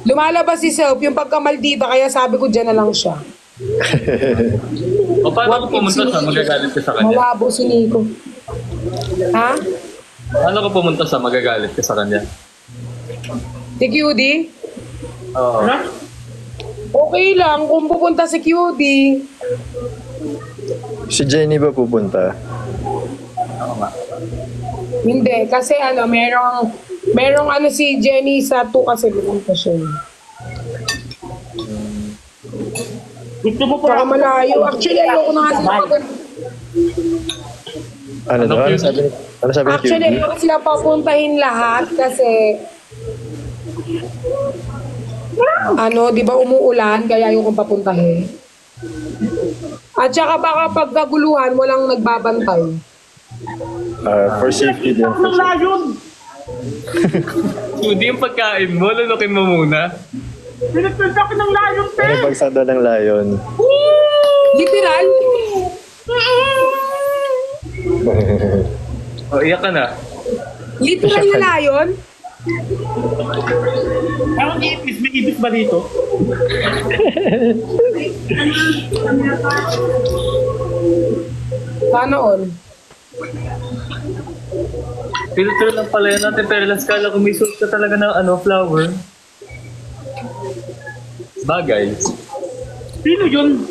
Lumalabas si Self yung pagkamaldita, kaya sabi ko dyan na lang siya. O paano ko pumunta sa magagalit ka sa kanya? Malabo si Nico. Ha? Paano ko pumunta sa magagalit ka sa kanya? Si QD? Oo. Okay lang kung pupunta si QD. Si Jenny ba pupunta? Oo nga. Hindi, kasi merong si Jenny sa 2 kasi pupunta siya. Gusto mo pa malayo. Actually, ayoko na kasi Ano sabi ni Actually, ayoko sila papuntahin lahat kasi di ba umuulan, kaya ayoko papuntahin. At saka baka pagkaguluhan, walang nagbabantay. For safety din. Hindi yung pagkain mo, lulukin mo muna. Pinagpinta ko ng layon, te! Ano pagsada ng layon? Literal? Iyak ka na. Literal na layon? Parang ipis, may ipis ba dito? Paano on? Filter lang pala yan natin, Perlas. Kala ko may suit ka talaga ng flower. Bagay. Sino yun?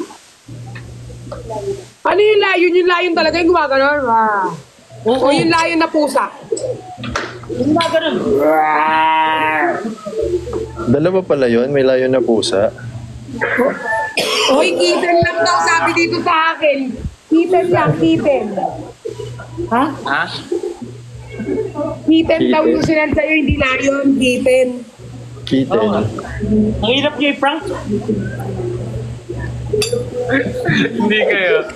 Ano yung layon? Yung layon talaga yung gumagano? O yung layon na pusa? Yung gumagano? Dalawa pala yun, may layon na pusa. Hoy, kitten lang daw sabi dito sa akin. Kitten lang, kitten. Ha? Ha? Kitten daw yung sinend sa'yo, hindi lion. Kitten. Kitten. Ang hirap niya i-prank. Hindi kaya.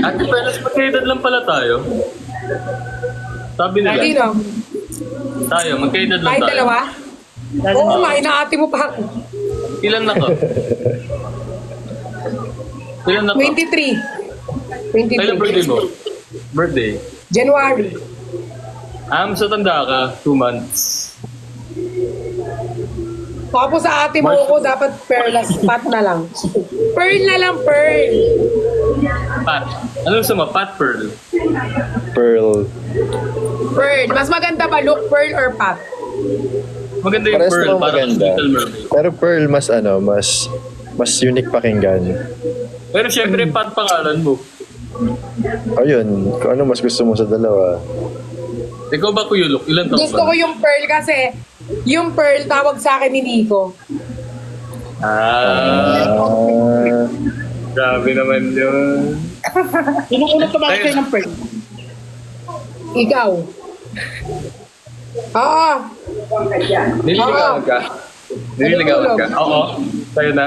Ate Pelas, magkaedad lang pala tayo. Sabi nila. Sino? Tayo, magkaedad lang Kahit tayo. dalawa? Oo nga, inaati mo pa ako. Ilan na ko? Ilan na ko? 23. Kailan birthday mo? Birthday? January. So tanda ka, 2 months. Tapos sa ate mo ako, dapat pearlas, pat na lang. Pearl na lang, pearl. Pat. Ano gusto mo? Pat, pearl? Pearl. Pearl. Mas maganda ba look, pearl or pat? Maganda yung Pares pearl, naman parang maganda. Little Mermaid. Pero pearl mas mas unique pakinggan. Pero syempre, pat pangalan mo. Ayun, kung ano mas gusto mo sa dalawa. Ikaw ba, Kuya Luke? Ilan taon Gusto ko yung pearl kasi yung pearl tawag sa akin ni Nico. Grabe naman yun. Sino unang tumawag sa'yo ng pearl? Ikaw. Oo. Nililigawan ka? Nililigawan ka? Oo. Tayo na.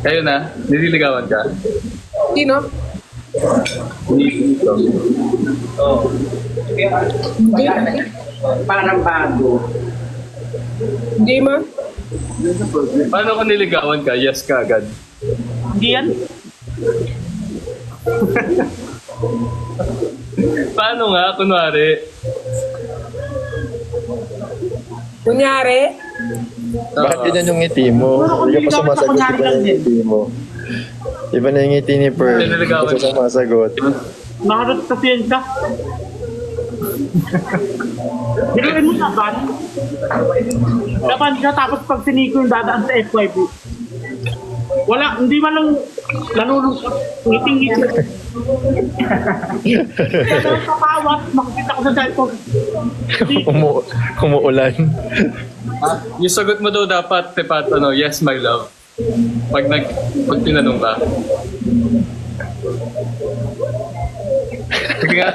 Kayo na? Nililigawan ka? Sino? Dito. Parang bago. Hindi mo? Paano kung niligawan ka? Yes ka agad. Hindi yan? Paano nga? Kunwari. Kunyari? Bakit ganyan yung ngiti mo? Hindi ka pa sumasagot, iba na yung ngiti mo. Iba na yung ngiti ni Pearl. Hindi ka sumasagot. Nakarot kasi yan ka. Biluin mo laban. Laban ka tapos pag siniko yung dadaan sa FYP. Wala, hindi man lang nalulungkot. Ngiting-ngiti. Kaya papawas, makikita ko sa cellphone. Umuulan. Yung sagot mo daw dapat, tepat, yes my love. Pag tinanong ka. Sige nga.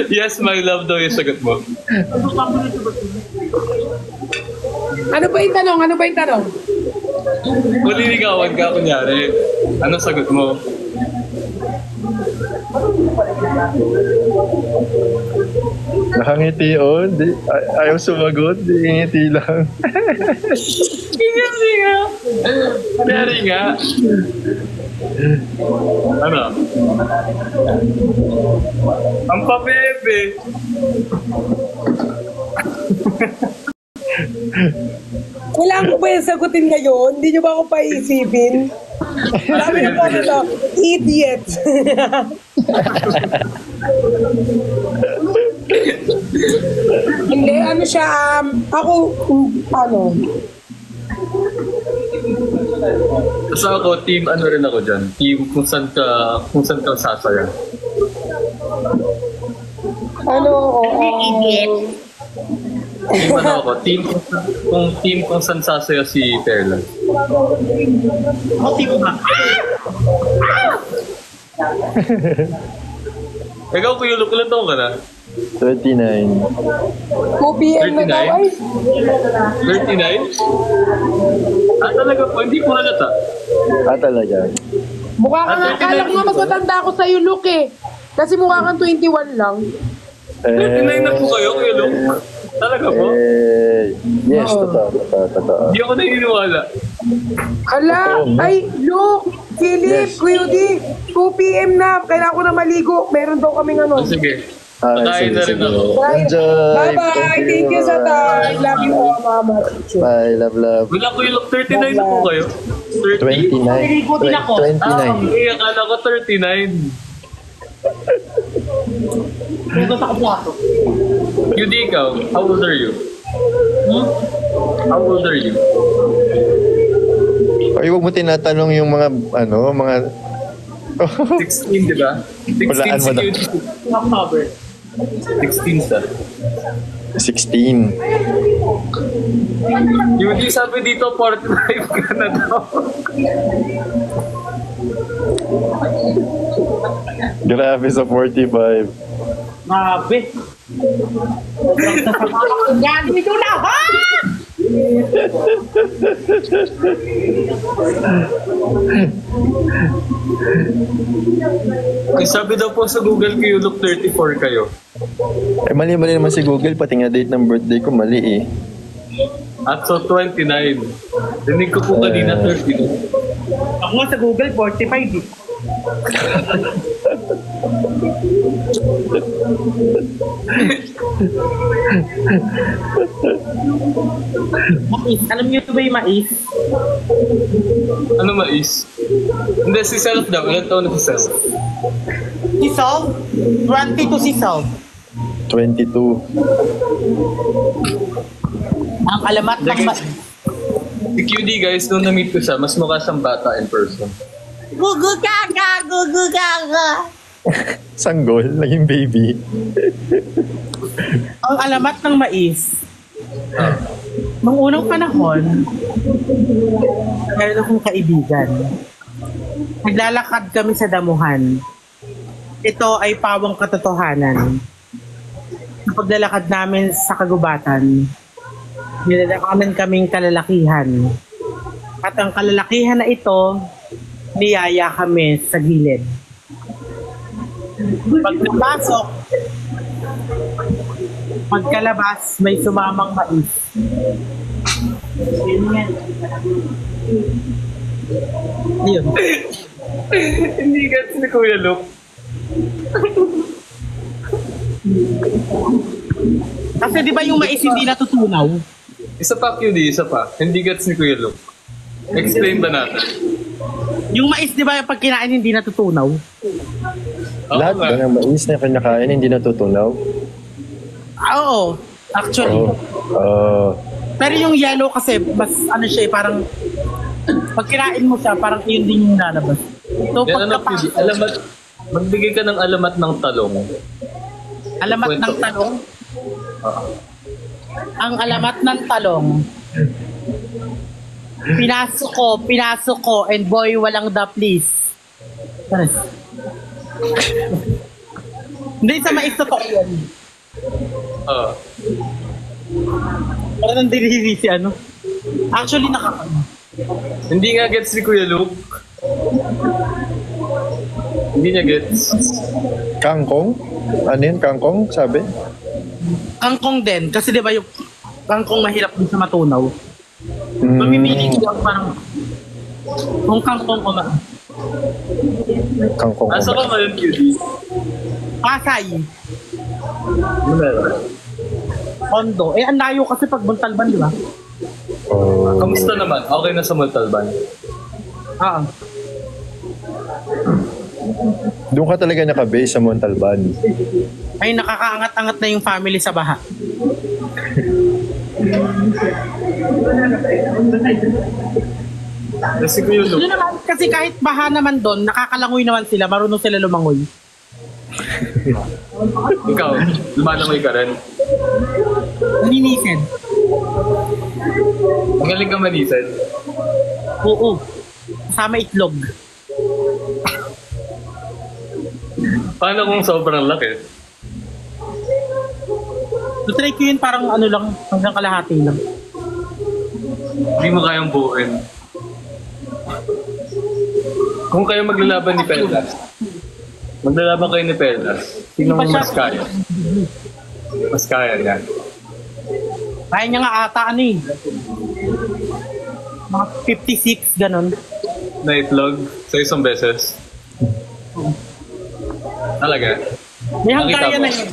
Yes my love daw yung sagot mo. Ano ba yung tanong? Ano ba yung tanong? Kung liligawan ka, kunyari, ano sagot mo? Nakangiti oh. Ayaw sumagot. Di ngiti lang. Kasi nga. Kunyari nga. Ano? Ang pabebe. Kailangan ko ba yung sagutin ngayon? Hindi nyo ba ako paisipin? Marami na po ito. Idiot. Hindi, ano siya, ako, ano? Kasi ako, team ano rin ako dyan. Team kung saan ka sasaya. Ano, Team ano ako, team kung saan sasaya si Perla. Ako team ba? Ikaw, Kuya Luke, ilan taon ka na? 39. 2 PM na daw ay. 39? Talaga po, hindi po halata. Talaga. Mukha ka nga, kala ko nga mas matanda ako sa'yo, Luke eh. Kasi mukha kang 21 lang. 39 na po kayo, Kuya Luke? Talaga po? Yes, totoo. Hindi ako naniniwala. Hala, ay, Luke, Philip, Kuya D, 2 PM na. Kailangan ko na maligo. Meron daw kaming ano. Sige. Patayin na rin ako. Enjoy! Bye-bye! Thank you sa time. Love you all, mama. Bye, love. Wala ko yung 39 na po kayo. 29. 29. Okay, akala ko 39. Hugas ako plato. Yudi, ikaw, how old are you? How old are you? Ay, huwag mo tinatanong yung mga, mga... 16, di ba? 16 Walaan mo si na. Yudi. 16 sa. 16. Yung di sabi dito, 45 ka na daw. Grabe sa 45. Grabe. Yan, dito na, ha? Sabi daw po sa Google ko, you look 34 kayo. Eh, mali-mali naman si Google, pati nga date ng birthday ko, mali eh. At so 29. Dinig ko po kanina 32. Ako nga sa Google, 45 eh. Mais. Alam niyo ito ba yung mais? Ano mais? Hindi, si Self daw. Ilan taon na si Self? Si Self? 22 si Self. 22. Ang alamat ng mais. Si QD guys, nung na-meet ko siya, mas mukha siyang bata in person. Gugu gaga, gugu gaga. Sanggol, naging baby. Ang alamat ng mais. Nung unang panahon, meron akong kaibigan. Naglalakad kami sa damuhan. Ito ay pawang katotohanan. Sa paglalakad namin sa kagubatan, nilalakanan kaming kalalakihan. At ang kalalakihan na ito, niyaya kami sa gilid. Pagkalabas, may sumamang mais. Yun. Hindi ka si Kuya Luke. Kasi di ba yung mais hindi natutunaw? Isa pa QD, isa pa. Hindi gets ni Kuya Luke. Explain ba natin? Yung mais di ba pag kinain hindi natutunaw? Lahat ba ng mais na kinakain hindi natutunaw? Oo, actually. Pero yung yellow kasi mas ano siya parang pag kinain mo siya parang yun din yung lalabas. So pagkapasok, alamat, magbigay ka ng alamat ng talong. Alamat ng talong? Ang alamat ng talong. Pinasok ko, and boy, walang da please. Hindi sa mais totoo yun. Parang nandiri si ano. Actually, Hindi nga gets ni Kuya Luke. Hindi niya gets. Kangkong? Ano yun? Kangkong? Sabi? Kangkong din. Kasi di ba yung kangkong mahirap din sa matunaw. Mamimili ko lang parang kung kangkong ko na. Kangkong ko Asa ka ngayon, QD? Pasay. Ano meron? Kondo. Eh, ang layo kasi pag Montalban, di ba? Kamusta naman? Okay na sa Montalban? Doon ka talaga nakabase sa Montalban. Ay, nakakaangat-angat na yung family sa baha. Yun naman, kasi kahit baha naman doon, nakakalangoy naman sila, marunong sila lumangoy. Ikaw, lumalangoy ka rin? Naninisid. Magaling ka manisid? Oo. Kasama itlog. Paano kung sobrang laki? So, try ko yun parang ano lang, hanggang kalahati lang. Hindi mo kayang buuin. Kung kayo maglalaban ni Pelas, maglalaban kayo ni Pelas, sino mo mas kaya? Mas kaya niya. Kaya niya nga ata ano eh. Mga 56, ganon. Na itlog sa isang beses? Talaga? May hangkaya na yun.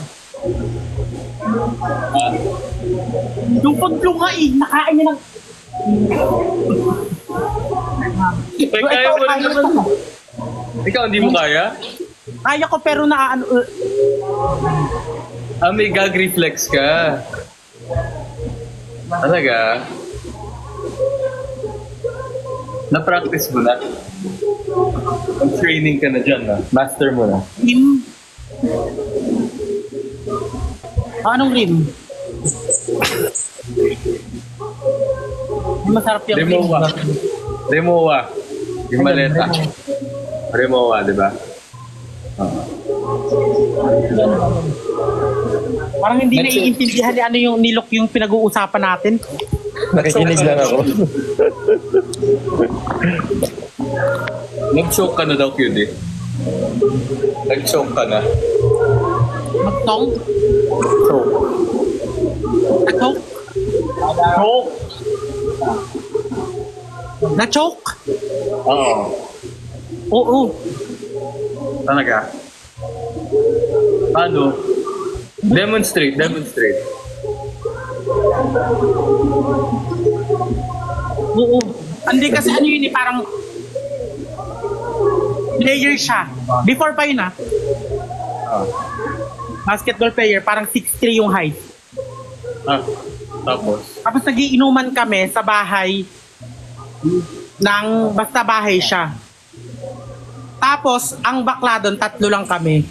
Yung pagluha eh, nakain niya ng... Kaya mo rin naman. Ikaw, hindi mo kaya? Kaya ko pero naaano... May gag reflex ka. Talaga? Na-practice mo na? Training ka na dyan, na? Master mo na? Rim? Anong rim? Masarap yung Remoa. Yung maleta. Remoa, di ba? Parang hindi naiintindihan ni ano yung nilok yung pinag-uusapan natin. Nakikinig lang ako. Nag-choke ka na daw, Cutie. Nag-choke ka na. Magtong? Choke. Na-choke? Choke? Na-choke? Oo. Oo. Talaga? Ano? Demonstrate. Oo. Hindi kasi ano yun parang player siya. Before pa yun basketball player, parang 6'3" yung height. Tapos nagiinuman kami sa bahay basta bahay siya. Tapos, ang bakla doon, 3 lang kami.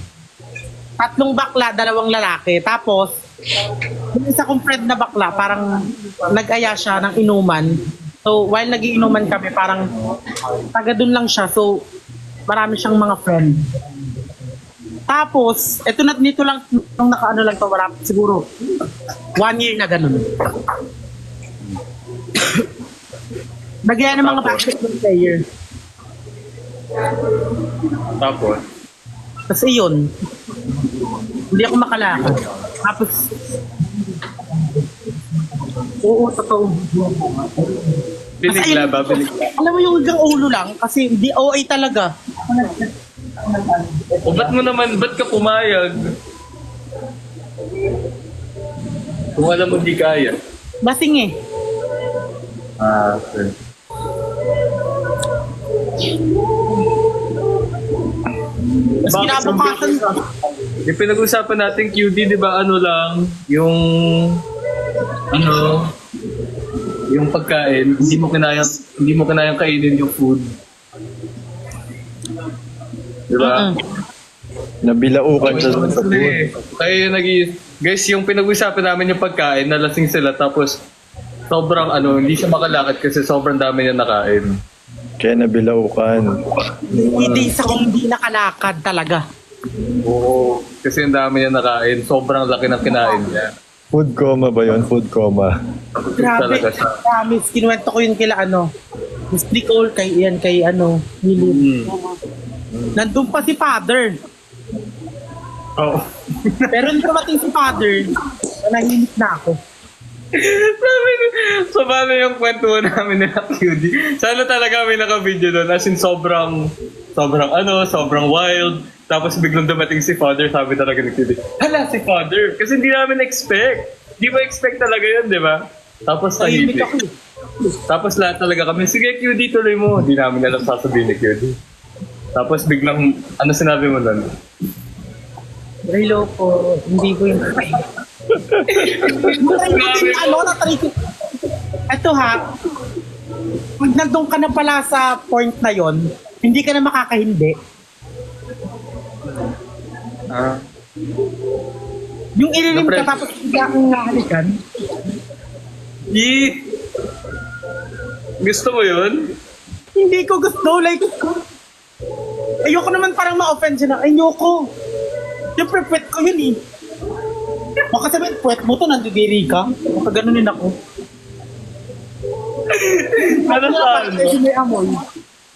3 bakla, 2 lalaki. Tapos, yung isa kong friend na bakla, parang nag-aya siya ng inuman. So, while nagiinuman kami, parang taga doon lang siya. So, marami siyang mga friend. Tapos, nito lang, nung nakaano lang to, wala, siguro, 1 year na ganun. Nagyaya ng mga basketball player. Tapos yun, hindi ako makalakad. Tapos, oo, totoo. Binigla ba? Alam mo yung hanggang ulo lang, kasi hindi OA talaga. O ba't ka pumayag? Kung alam mo di kaya. Basing eh. Okay. Mas kinabukasan. Yung pinag-usapan natin, QD, di ba ano lang, yung pagkain, hindi mo kinayang kainin yung food. Di ba? Nabilaukan siya sa food. Kaya guys, yung pinag-usapan namin yung pagkain, nalasing sila, tapos sobrang hindi siya makalakad kasi sobrang dami niya nakain. Kaya nabilaukan. Hindi sa kung hindi nakalakad talaga. Oo. Kasi ang dami niya nakain. Sobrang laki ng kinain niya. Food coma ba yun? Food coma. Grabe. Promise. Kinuwento ko yun kila Miss Nicole, kay Willie. Nandun pa si Father. Oo. Pero nung dumating si Father, nahimik na ako. So, paano yung kwento namin nila, QD? Sana talaga may naka-video doon. As in, sobrang wild. Tapos biglang dumating si Father, sabi talaga ni QD, hala, si Father! Kasi hindi namin expect. Hindi mo expect talaga yun, di ba? Tapos tahimik. Tapos lahat talaga kami, sige QD, tuloy mo. Hindi namin alam sasabihin ni QD. Tapos biglang, ano sinabi mo doon? Hello po, hindi ko yung Ito pag nandun ka na pala sa point na yon, hindi ka na makakahindi. Yung ililim ka tapos hindi akong nakahalikan. Gusto mo yun? Hindi ko gusto, like ayoko naman parang ma-offend siya na, ayoko. Siyempre, pwet ko yun Baka sabihin, pwet mo to, nandidiri ka. Baka ganunin ako. Ano saan mo? May amoy.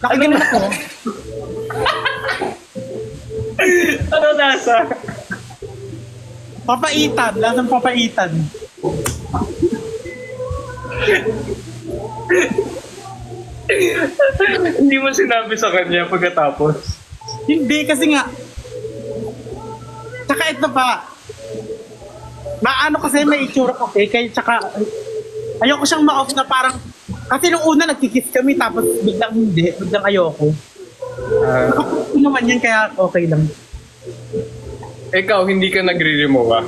Nakaganon ako. Ano nasa? Papaitan. Lasang papaitan. Hindi mo sinabi sa kanya pagkatapos? Hindi, kasi nga tsaka ito pa kasi may itsura ko kaya tsaka ayoko siyang ma-off na parang kasi nung una nagkikiss kami tapos biglang ayoko naman yan kaya okay lang. Ikaw, hindi ka nagre-remove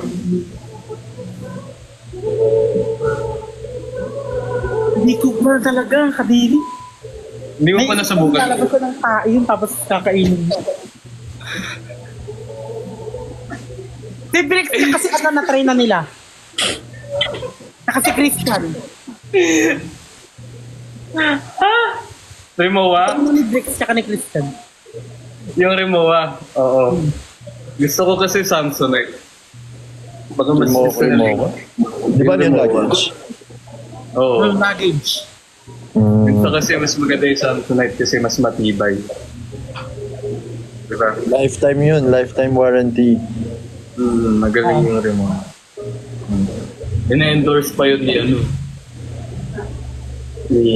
Hindi ko ba talaga kadiri. Hindi mo pa nasubukan? Lalabas ko ng tain tapos kakainin mo. Si Brix kasi na-try na nila. Tsaka si Christian. Rimowa? Yung ni Bricks tsaka ni Christian. Yung Rimowa, oo. Gusto ko kasi Samsonite. Baka mas gusto nila. Di ba yung luggage? Oo. Yung luggage. Gusto kasi mas maganda yung Samsonite kasi mas matibay. Diba? Lifetime yun, lifetime warranty. Magaling yung Rimowa. Ina-endorse pa yun ni ano. Ni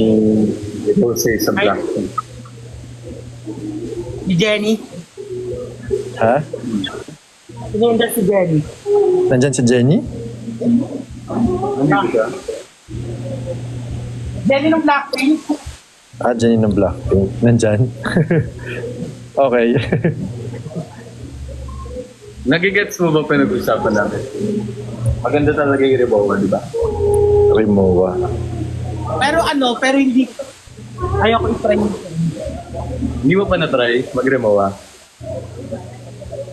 Jose sa Blackpink. Si Jenny. Ha? Ina-endorse si Jenny. Nandyan si Jenny? Ano ba? Jenny ng Blackpink. Ah, Jenny ng Blackpink. Nandyan? Okay. Nagigets mo ba pinag-usapan namin? Maganda talaga yung Rimowa, di ba? Rimowa. Pero hindi. Ayoko i-try mo. Hindi mo pa na-try mag-Rimowa?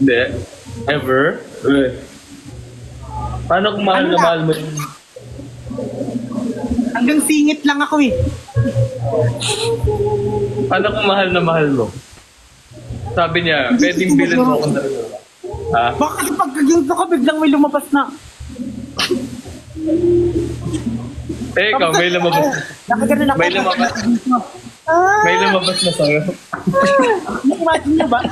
Hindi? Ever? Paano kung mahal na mahal mo yung... Hanggang singit lang ako eh. Paano kung mahal na mahal mo? Sabi niya, pwedeng bilhin mo akong Rimowa. Ha? Baka kasi pagkaginto ka, biglang may lumabas na. Eh, ikaw, may lumabas na. Nakaganon ako. May lumabas. May lumabas na sa'yo. Imagine niyo ba?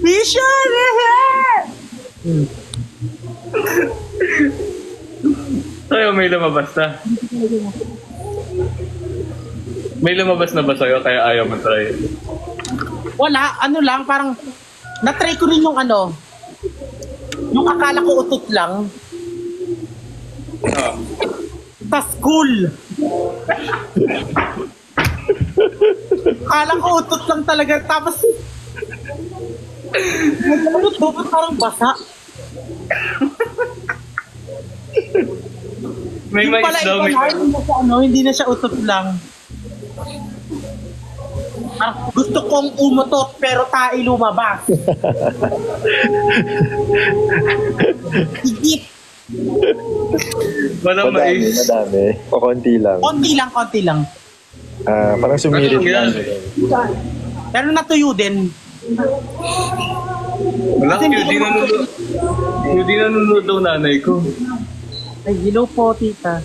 Mission! Sa'yo, may lumabas na. May lumabas na ba sa'yo kaya ayaw mo try? Wala, lang, parang na-try ko rin yung yung akala ko utot lang. Tas cool. Akala ko utot lang talaga, tapos dapat parang basa. May yung pala daw, hindi na siya utot lang. Gusto kong umutot pero tae lumabas. Higit. Madami. O konti lang. Konti lang. Parang sumirit lang. Pero natuyo din. Wala, hindi nanonood daw nanay ko. Ay, hello po, tita.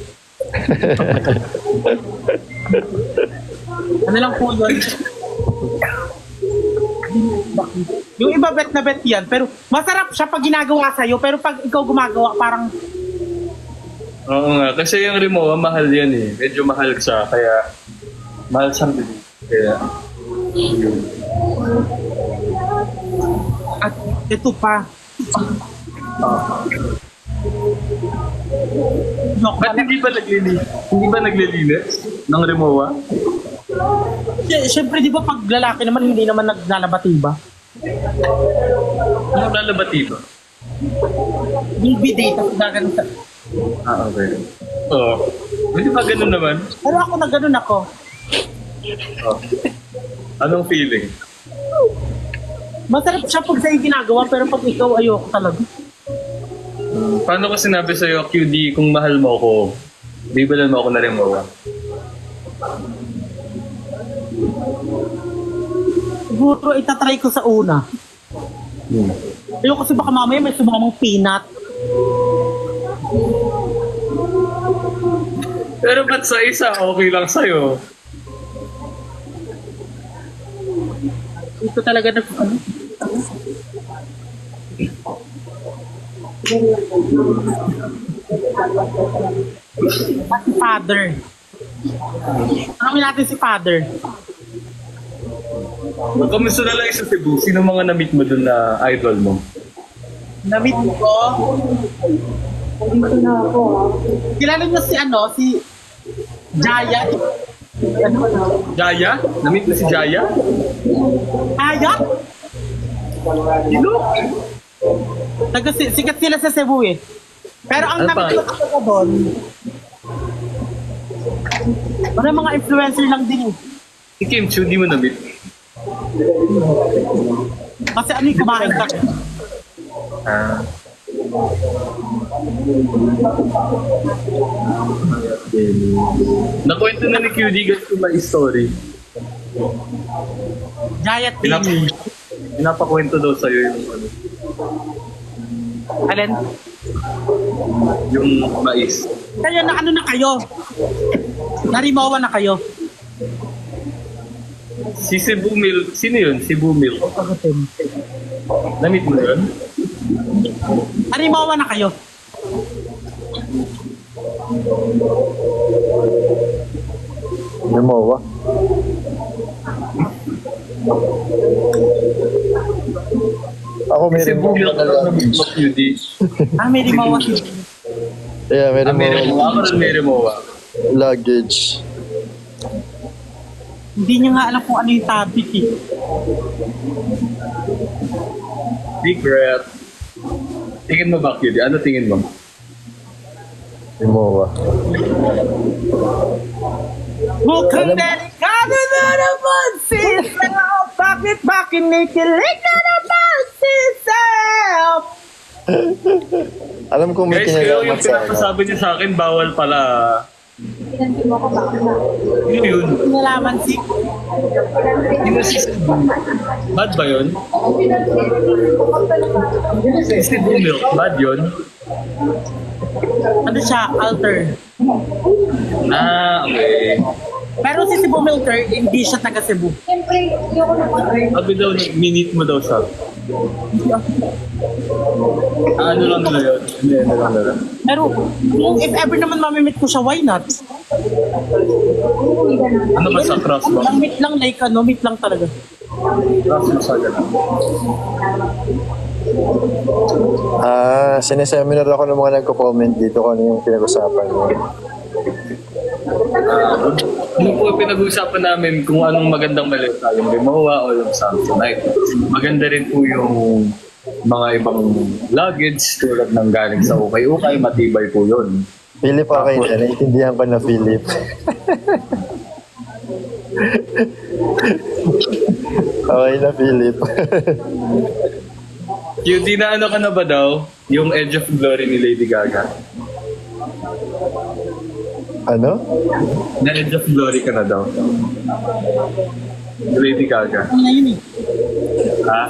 Ano lang po yun? Yung iba bet na bet yan, pero masarap siya pag ginagawa sa'yo, pero pag ikaw gumagawa, parang... Oo nga, kasi yung Rimowa, mahal yan eh. Medyo mahal siya, kaya... Mahal siyang bili. Kaya... Yun. At ito pa. Ba't hindi ba naglilinis ng Rimowa? Siyempre, di ba pag lalaki naman, hindi naman naglalabati ba? Ano naglalabati ba? DVD, tapos gaganon sa... Okay. Oo. Hindi ba ganun naman? Pero ako nagganon ako. Oh. Anong feeling? Masarap siya pag sa'yo ginagawa, pero pag ikaw, ayoko talaga. Paano ko sinabi sa'yo, QD, kung mahal mo ako, bibilan mo ako na Rimowa? Siguro itatry ko sa una. Ayoko kasi baka mamaya may sumamang peanut. Pero ba't sa isa, okay lang sa'yo? Ito talaga na si Father. Tanongin natin si Father. Kamusta na lang sa Cebu? Sino mga na-meet mo dun na idol mo? Na-meet ko. Dito na ako. Kilala niyo si Jaya. Jaya? Na-meet mo si Jaya? Jaya? Sino? Sikat sila sa Cebu eh. Pero ang na-meet ko doon, mga influencer lang din eh. Si Kim Chiu, di mo na-meet? Kasi ano yung kumain ka? Nakwento na ni QD guys kung may story. Giant baby. Pinapakwento daw sa'yo yung ano. Alin? Yung mais. Kaya na ano na kayo? Narimawa na kayo? Si Cebu Milk. Sino yun? Cebu Milk. Namit mo yun? Narimawa na kayo? Lumawa. Ako may Cebu Milk na namit mo QD. May rimawa si Yeah, may May remowa. Remowa. Ako rin may Remowa. Luggage. Hindi niya nga alam kung ano yung topic eh. Secret. Tingin mo ba QD? Ano tingin mo? Lumawa. Mukhang delikado na naman sisaw. Bakit kinikilig na naman sisaw? Alam ko may Guys, kayo yung kinalaman sa ano. pinapasabi niya sa akin, bawal pala. Yun yun. Nalaman si... Bad ba yun? Si Cebu Milk, bad yun? Ano siya? Alter. Okay. Pero si Cebu Milker, hindi siya taga Cebu. Sabi daw, minute mo daw siya. Ano lang nila yun? Ano lang nila? Pero kung if ever naman mamimit ko siya, why not? Ano ba sa cross ba? Lang meet lang, like ano, meet lang talaga. Cross mo sa ganun. Sineseminar ako ng mga nagko-comment dito kung ano yung pinag-usapan mo. Ano po pinag-uusapan namin kung anong magandang malita, yung Remowa o yung Samsonite. Maganda rin po yung mga ibang luggage tulad ng galing sa ukay-ukay, matibay po yun. Philip, okay na. Naiintindihan ko na, Philip. Okay na, Philip. Yung dinaano ka na ba daw, yung Edge of Glory ni Lady Gaga? Ano? Na Edge of Glory ka na daw. Ni Lady Gaga. Ano na yun eh? Ha?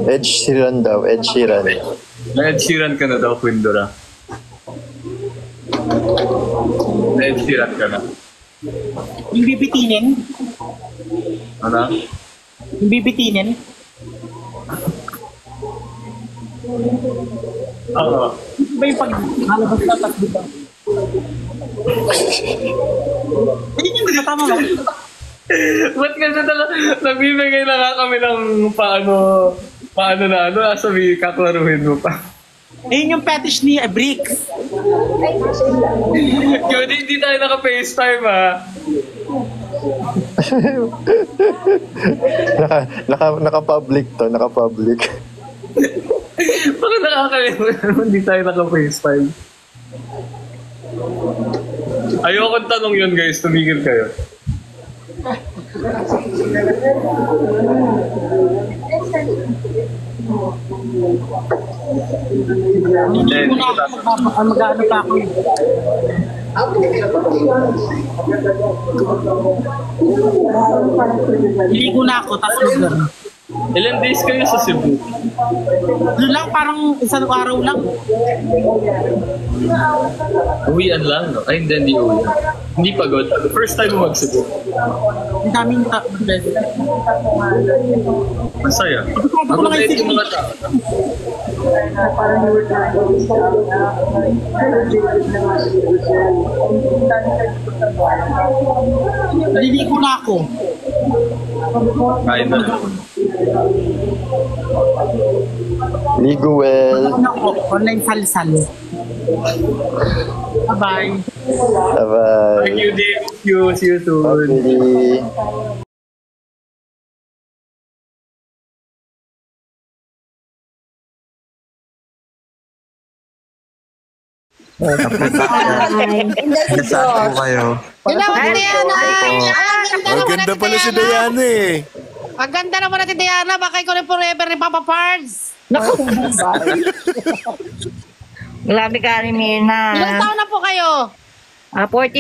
Ed Sheeran daw, Ed Sheeran. Na Ed Sheeran ka na daw, Quindora. Na Ed Sheeran ka na. Yung bibitinin? Ano? Yung bibitinin? Oo. Ito ba yung pag-halabas na tas dito? Ayun yung tama ba? Ba't kasi nagbibigay na nga kami ng paano na ano, sabi kaklaruhin mo pa. Ayun yung fetish ni Bricks. Yun, hindi tayo naka-FaceTime ha. Naka-public to, naka-public. Baka nakakalimutan, hindi tayo naka-FaceTime. Ayokong tanong yun guys, tumigil kayo. Hindi ko na ako mag-ano pa ako. Ligo na ako, tapos mag-ano. Ilan days kayo sa Cebu? Doon lang, parang isang araw lang. Uwian lang, no? Ay, hindi uwian. Hindi pagod. First time mo mag-Cebu. Ang daming Masaya. Mababait yung mga tao. Naliligo na ako. Kain na. Ligo well. Online salsal. Bye-bye. Bye-bye. Thank you, Dave. See you soon. Okay. Saan po kayo? Ang ganda pala si Diana eh. Ang ganda naman natin, Diana. Baka ikaw rin forever ni Papa Pards. Naku, grabe ka rin, Mirna. Ilang taon na po kayo? 40